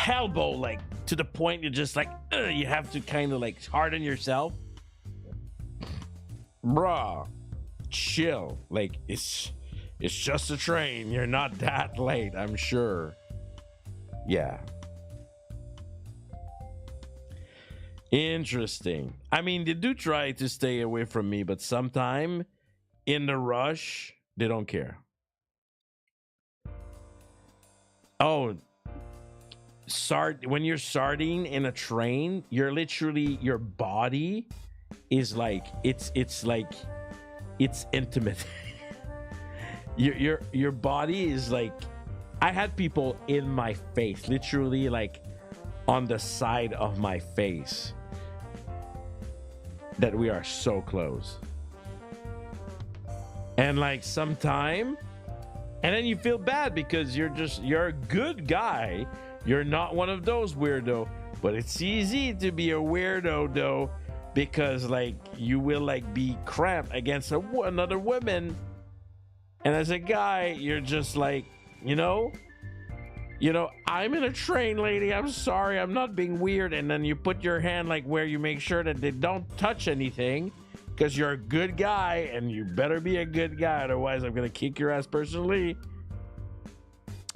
elbow, like to the point you're just like, you have to kind of like harden yourself. Bruh, chill. Like it's just a train. You're not that late, I'm sure. Yeah. Interesting. I mean, they do try to stay away from me, but sometime in the rush, they don't care. Oh, when you're sardine in a train, you're literally, your body is like, it's intimate. your body is like, I had people in my face, literally like on the side of my face, that we are so close. And like sometime, and then you feel bad because you're a good guy. You're not one of those weirdo, but it's easy to be a weirdo though, because like you will like be cramped against another woman. And as a guy, you're just like, you know, I'm in a train, lady. I'm sorry, I'm not being weird. And then you put your hand like where you make sure that they don't touch anything, because you're a good guy, and you better be a good guy. Otherwise, I'm going to kick your ass personally.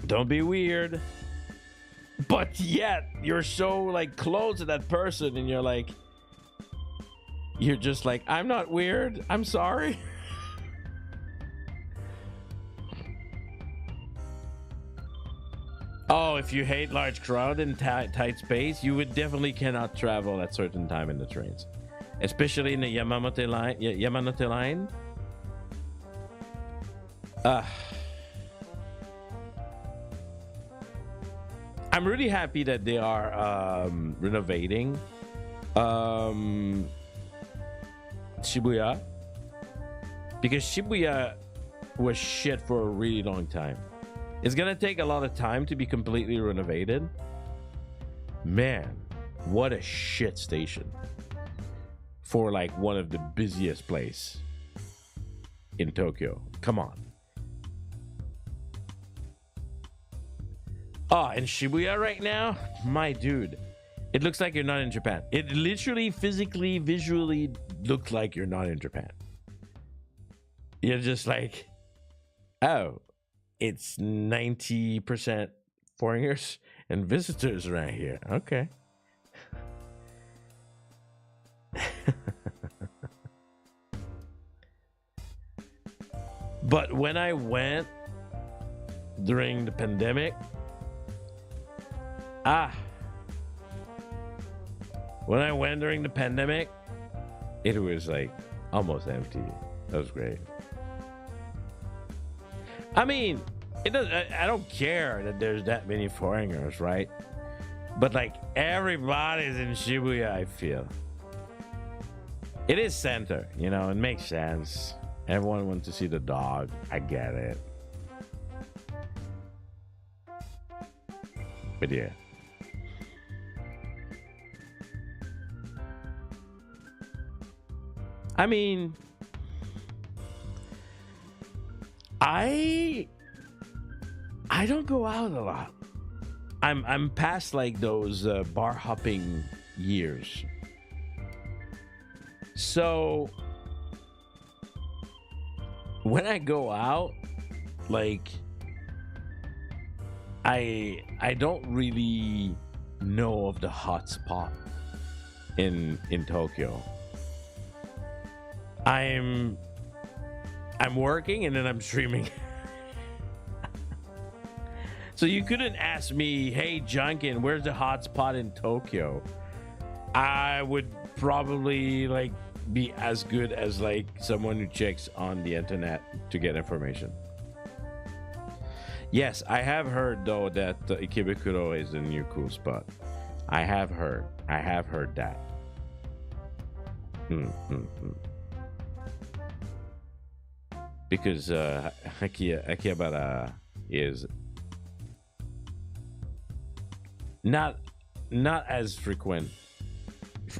Don't be weird. But yet, you're so like close to that person, and you're like, you're just like, I'm not weird, I'm sorry. Oh, if you hate large crowd and tight space, you would definitely cannot travel at certain time in the trains, especially in the Yamanote line. Yamanote line. I'm really happy that they are renovating Shibuya, because Shibuya was shit for a really long time. It's gonna take a lot of time to be completely renovated. Man, what a shit station for like one of the busiest place in Tokyo. Come on. Oh, and Shibuya right now, my dude, it looks like you're not in Japan. It literally, physically, visually looks like you're not in Japan. You're just like, oh, it's 90% foreigners and visitors around here. Okay. But when I went during the pandemic, when I went during the pandemic, it was like almost empty. That was great. I mean, it does. I don't care that there's that many foreigners, right? But like everybody's in Shibuya, I feel. It is center, you know. It makes sense. Everyone wants to see the dog. I get it. But yeah. I mean, I don't go out a lot. I'm past like those bar hopping years. So when I go out, like I don't really know of the hot spot in Tokyo. I'm working and then I'm streaming. So you couldn't ask me, hey Janken, where's the hot spot in Tokyo? I would probably like be as good as like someone who checks on the internet to get information. Yes, I have heard though that Ikebukuro is a new cool spot. I have heard that. Because Akihabara is not as frequent.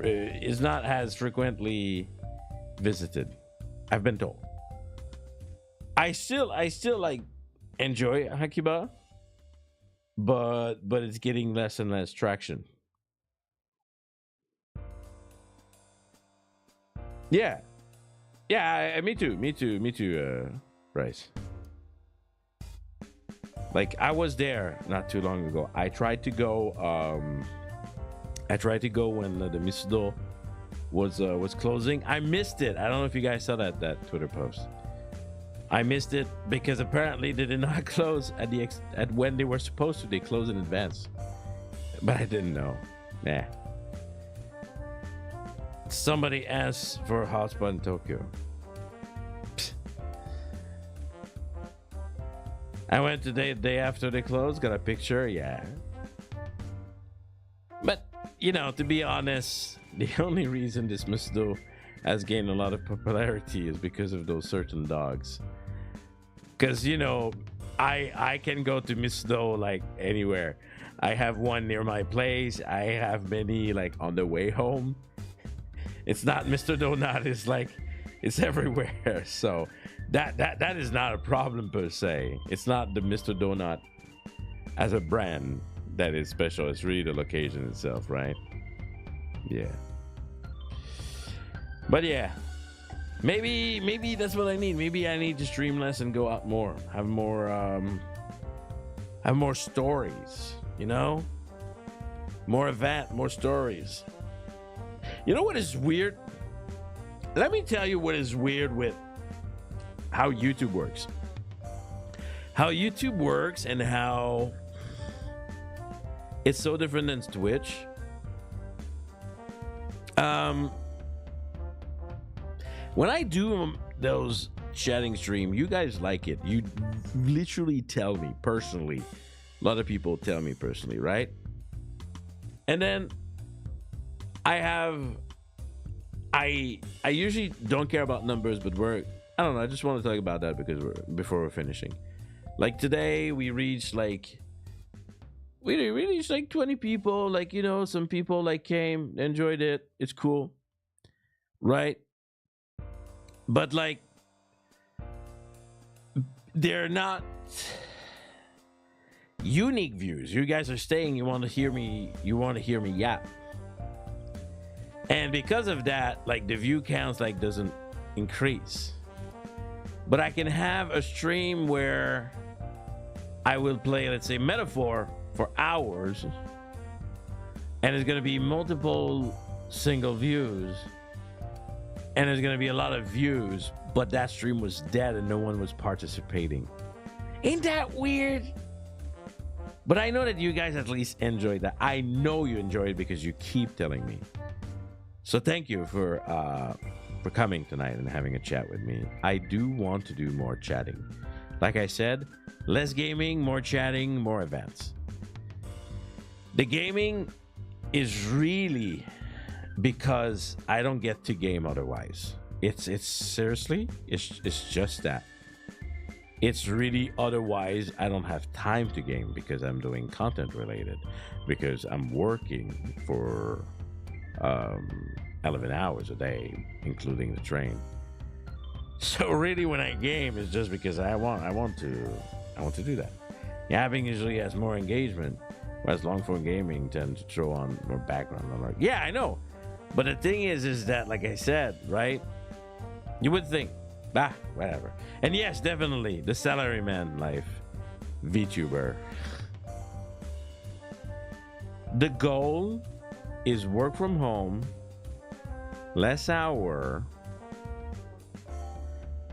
Is not as frequently visited. I've been told. I still like enjoy Akihabara, but it's getting less and less traction. Yeah. Yeah, me too, Bryce. Like I was there not too long ago. I tried to go when the Misudo was closing. I missed it. I don't know if you guys saw that Twitter post. I missed it because apparently they did not close at when they were supposed to. They closed in advance. But I didn't know. Nah. Somebody asked for a hotspot in Tokyo. Psst. I went today, the day after they closed, got a picture, yeah. But, you know, to be honest, the only reason this Misudo has gained a lot of popularity is because of those certain dogs. Because, you know, I can go to Misudo like anywhere. I have one near my place. I have many like on the way home. It's not Mr. Donut. It's like it's everywhere. So that is not a problem per se. It's not the Mr. Donut as a brand that is special. It's really the location itself, right? Yeah. But yeah, maybe that's what I need. Maybe I need to stream less and go out more. Have more stories. You know, more event, more stories. You know what is weird? let me tell you what is weird with how YouTube works. How YouTube works and how it's so different than Twitch. When I do those chatting stream, you guys like it. You literally tell me personally. A lot of people tell me personally, right? And then I usually don't care about numbers, but I don't know, I just want to talk about that because before we're finishing. Like today we reached like 20 people, like, you know, some people like came, enjoyed it. It's cool. Right? But like they're not unique views. You guys are staying, you want to hear me yap. And because of that, like the view counts like doesn't increase. But I can have a stream where I will play, let's say, Metaphor for hours, and it's going to be multiple single views, and there's going to be a lot of views, but that stream was dead and no one was participating. Ain't that weird? But I know that you guys at least enjoyed that. I know you enjoyed it because you keep telling me. So thank you for coming tonight and having a chat with me. I do want to do more chatting. Like I said, less gaming, more chatting, more events. The gaming is really because I don't get to game otherwise. It's seriously, it's just that. It's really otherwise I don't have time to game because I'm doing content related, because I'm working for 11 hours a day, including the train. So really when I game, it's just because I want to do that. Yapping usually has more engagement, whereas long form gaming tends to throw on more background. I'm like, yeah, I know. But the thing is that, like I said, right? You would think, whatever. And yes, definitely the Salaryman life VTuber. The goal is work from home, less hour,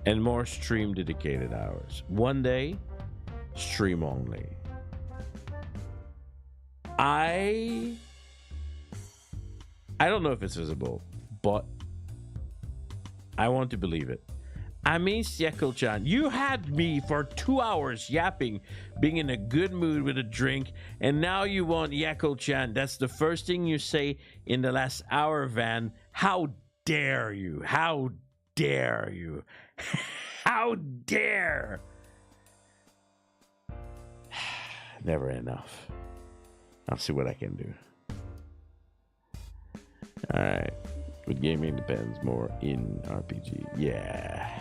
and more stream dedicated hours. One day, stream only. I don't know if it's visible, but I want to believe it. I mean, Sieko-chan, you had me for 2 hours yapping, being in a good mood with a drink, and now you want Yako-chan. That's the first thing you say in the last hour, Van. How dare you? How dare you? How dare? Never enough. I'll see what I can do. All right. But gaming depends more in RPG. Yeah.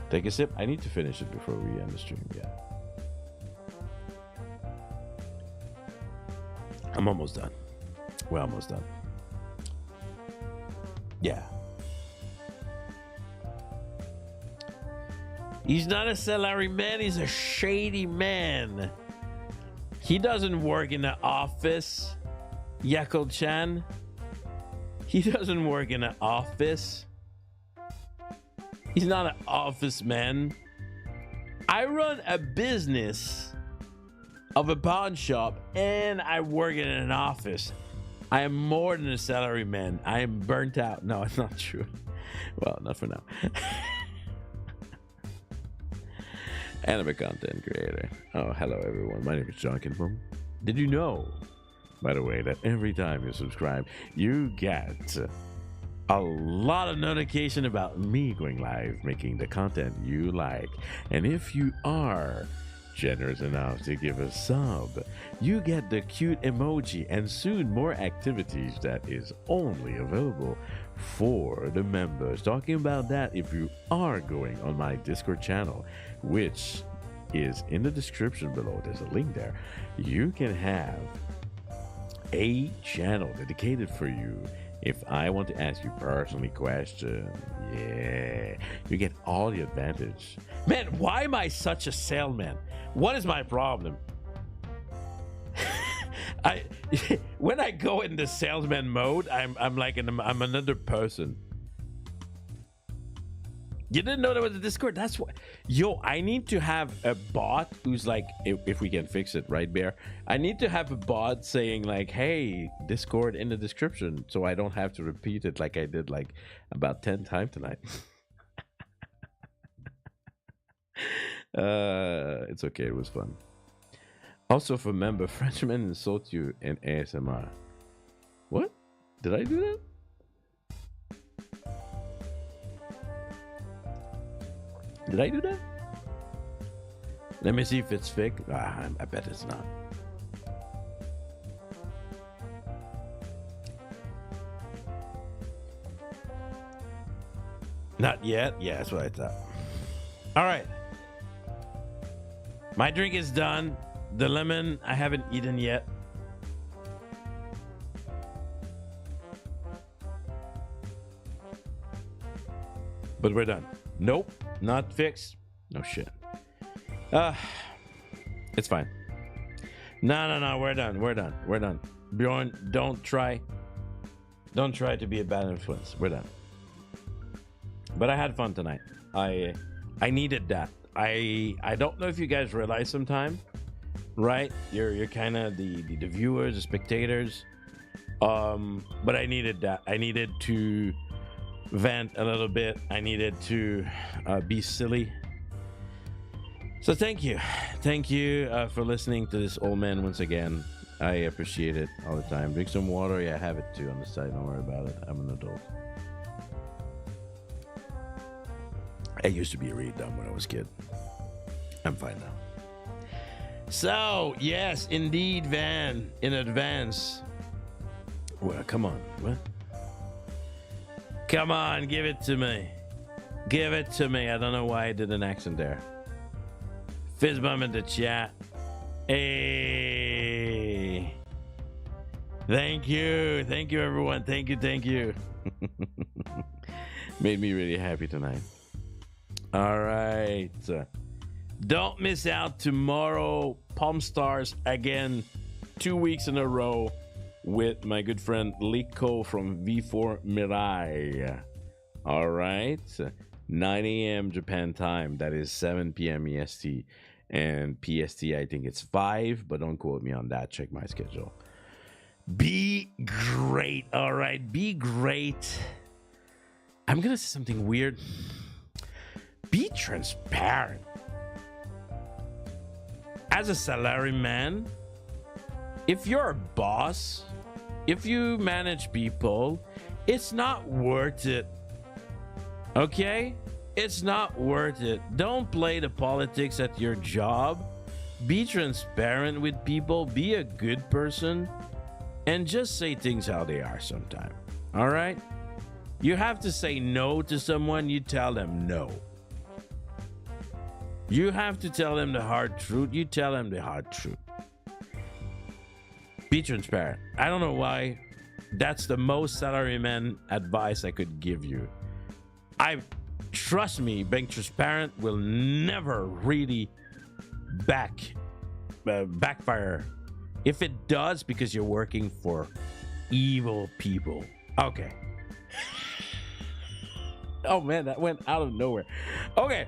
Take a sip. I need to finish it before we end the stream. Yeah. I'm almost done. We're almost done. Yeah. He's not a salaryman. He's a shady man. He doesn't work in the office. Yako-chan. He doesn't work in an office. He's not an office man. I run a business of a pawn shop and I work in an office. I am more than a salaryman. I am burnt out. No, it's not true. Well, not for now. Anime content creator. Oh, hello everyone. My name is Janken. Did you know, by the way, that every time you subscribe, you get a lot of notification about me going live, making the content you like. And if you are generous enough to give a sub, you get the cute emoji and soon more activities that is only available for the members. Talking about that, if you are going on my Discord channel, which is in the description below, there's a link there, you can have a channel dedicated for you. If I want to ask you personally questions, yeah, you get all the advantage. Man, why am I such a salesman? What is my problem? I when I go in the salesman mode, I'm like I'm another person. You didn't know there was a Discord? That's what. Yo, I need to have a bot who's like, if we can fix it, right, Bear? I need to have a bot saying like, "Hey, Discord in the description," so I don't have to repeat it like I did like about 10 times tonight. It's okay. It was fun. Also, remember, Frenchmen insult you in ASMR. What? Did I do that? Did I do that? Let me see if it's fake. I bet it's not. Not yet? Yeah, that's what I thought. All right. My drink is done. The lemon I haven't eaten yet. But we're done. Nope, not fixed. No shit. It's fine. No, we're done. We're done. Bjorn, don't try to be a bad influence. We're done. But I had fun tonight. I needed that. I don't know if you guys realize sometime, right? You're kind of the viewers, the spectators. But I needed that. I needed to vent a little bit. I needed to be silly. So thank you for listening to this old man once again. I appreciate it all the time. Drink some water. Yeah, I have it too on the side. Don't worry about it. I'm an adult. I used to be really dumb when I was a kid. I'm fine now. So yes, indeed, Van, in advance. Well, come on. What? Come on, give it to me. Give it to me. I don't know why I did an accent there. Fizz bump in the chat. Hey. Thank you. Thank you, everyone. Thank you. Made me really happy tonight. All right. Don't miss out tomorrow. Palm Stars again. 2 weeks in a row. With my good friend Liko from V4 Mirai. All right. 9 a.m. Japan time. That is 7 p.m. EST. And PST, I think it's 5, but don't quote me on that. Check my schedule. Be great. All right. Be great. I'm going to say something weird. Be transparent. As a salaryman, if you're a boss, if you manage people, it's not worth it. Okay? It's not worth it. Don't play the politics at your job. Be transparent with people. Be a good person. And just say things how they are sometime. All right? You have to say no to someone, you tell them no. You have to tell them the hard truth, you tell them the hard truth. Be transparent. I don't know why. That's the most salaryman advice I could give you. Trust me, being transparent will never really backfire. If it does, because you're working for evil people. Okay. Oh man, that went out of nowhere. Okay.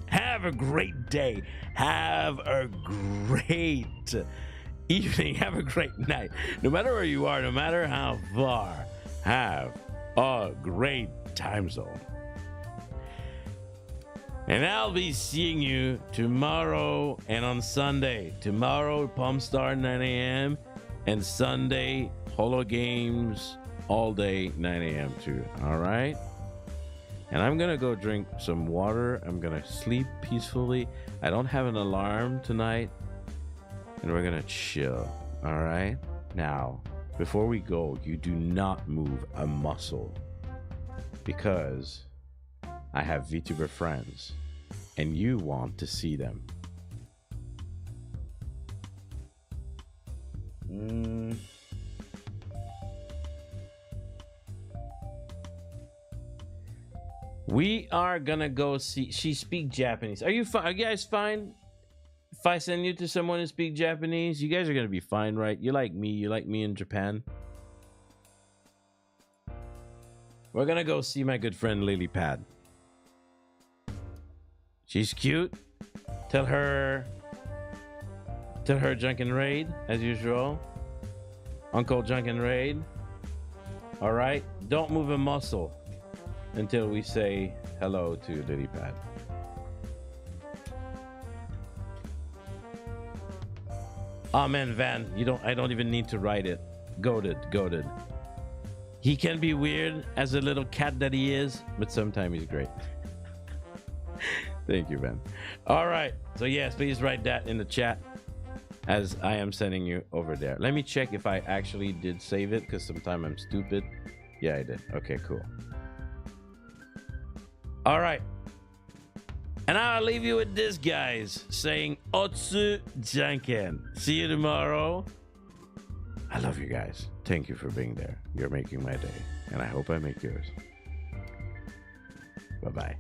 Have a great day. Have a great evening. Have a great night. No matter where you are, no matter how far, have a great time zone. And I'll be seeing you tomorrow and on Sunday. Tomorrow, Palm Star 9 a.m. and Sunday, Holo Games all day 9 a.m. too. All right? And I'm gonna go drink some water. I'm gonna sleep peacefully. I don't have an alarm tonight. And we're gonna chill. All right? Now, before we go, you do not move a muscle. Because I have VTuber friends. And you want to see them. We are gonna go see. She speaks Japanese. Are you guys fine? if I send you to someone who speaks Japanese, you guys are gonna be fine, right? You like me. You like me in Japan. We're gonna go see my good friend Lily Pad. She's cute. Tell her Janken Raid as usual. Uncle Janken Raid. All right. Don't move a muscle until we say hello to Lily Pad. Oh man, Van, I don't even need to write it. Goated. He can be weird as a little cat that he is, but sometimes he's great. Thank you, Van. All right. So yes, please write that in the chat as I am sending you over there. Let me check if I actually did save it, because sometimes I'm stupid. Yeah, I did. Okay, cool. All right. And I'll leave you with this, guys, saying Otsu Janken. See you tomorrow. I love you guys. Thank you for being there. You're making my day, and I hope I make yours. Bye-bye.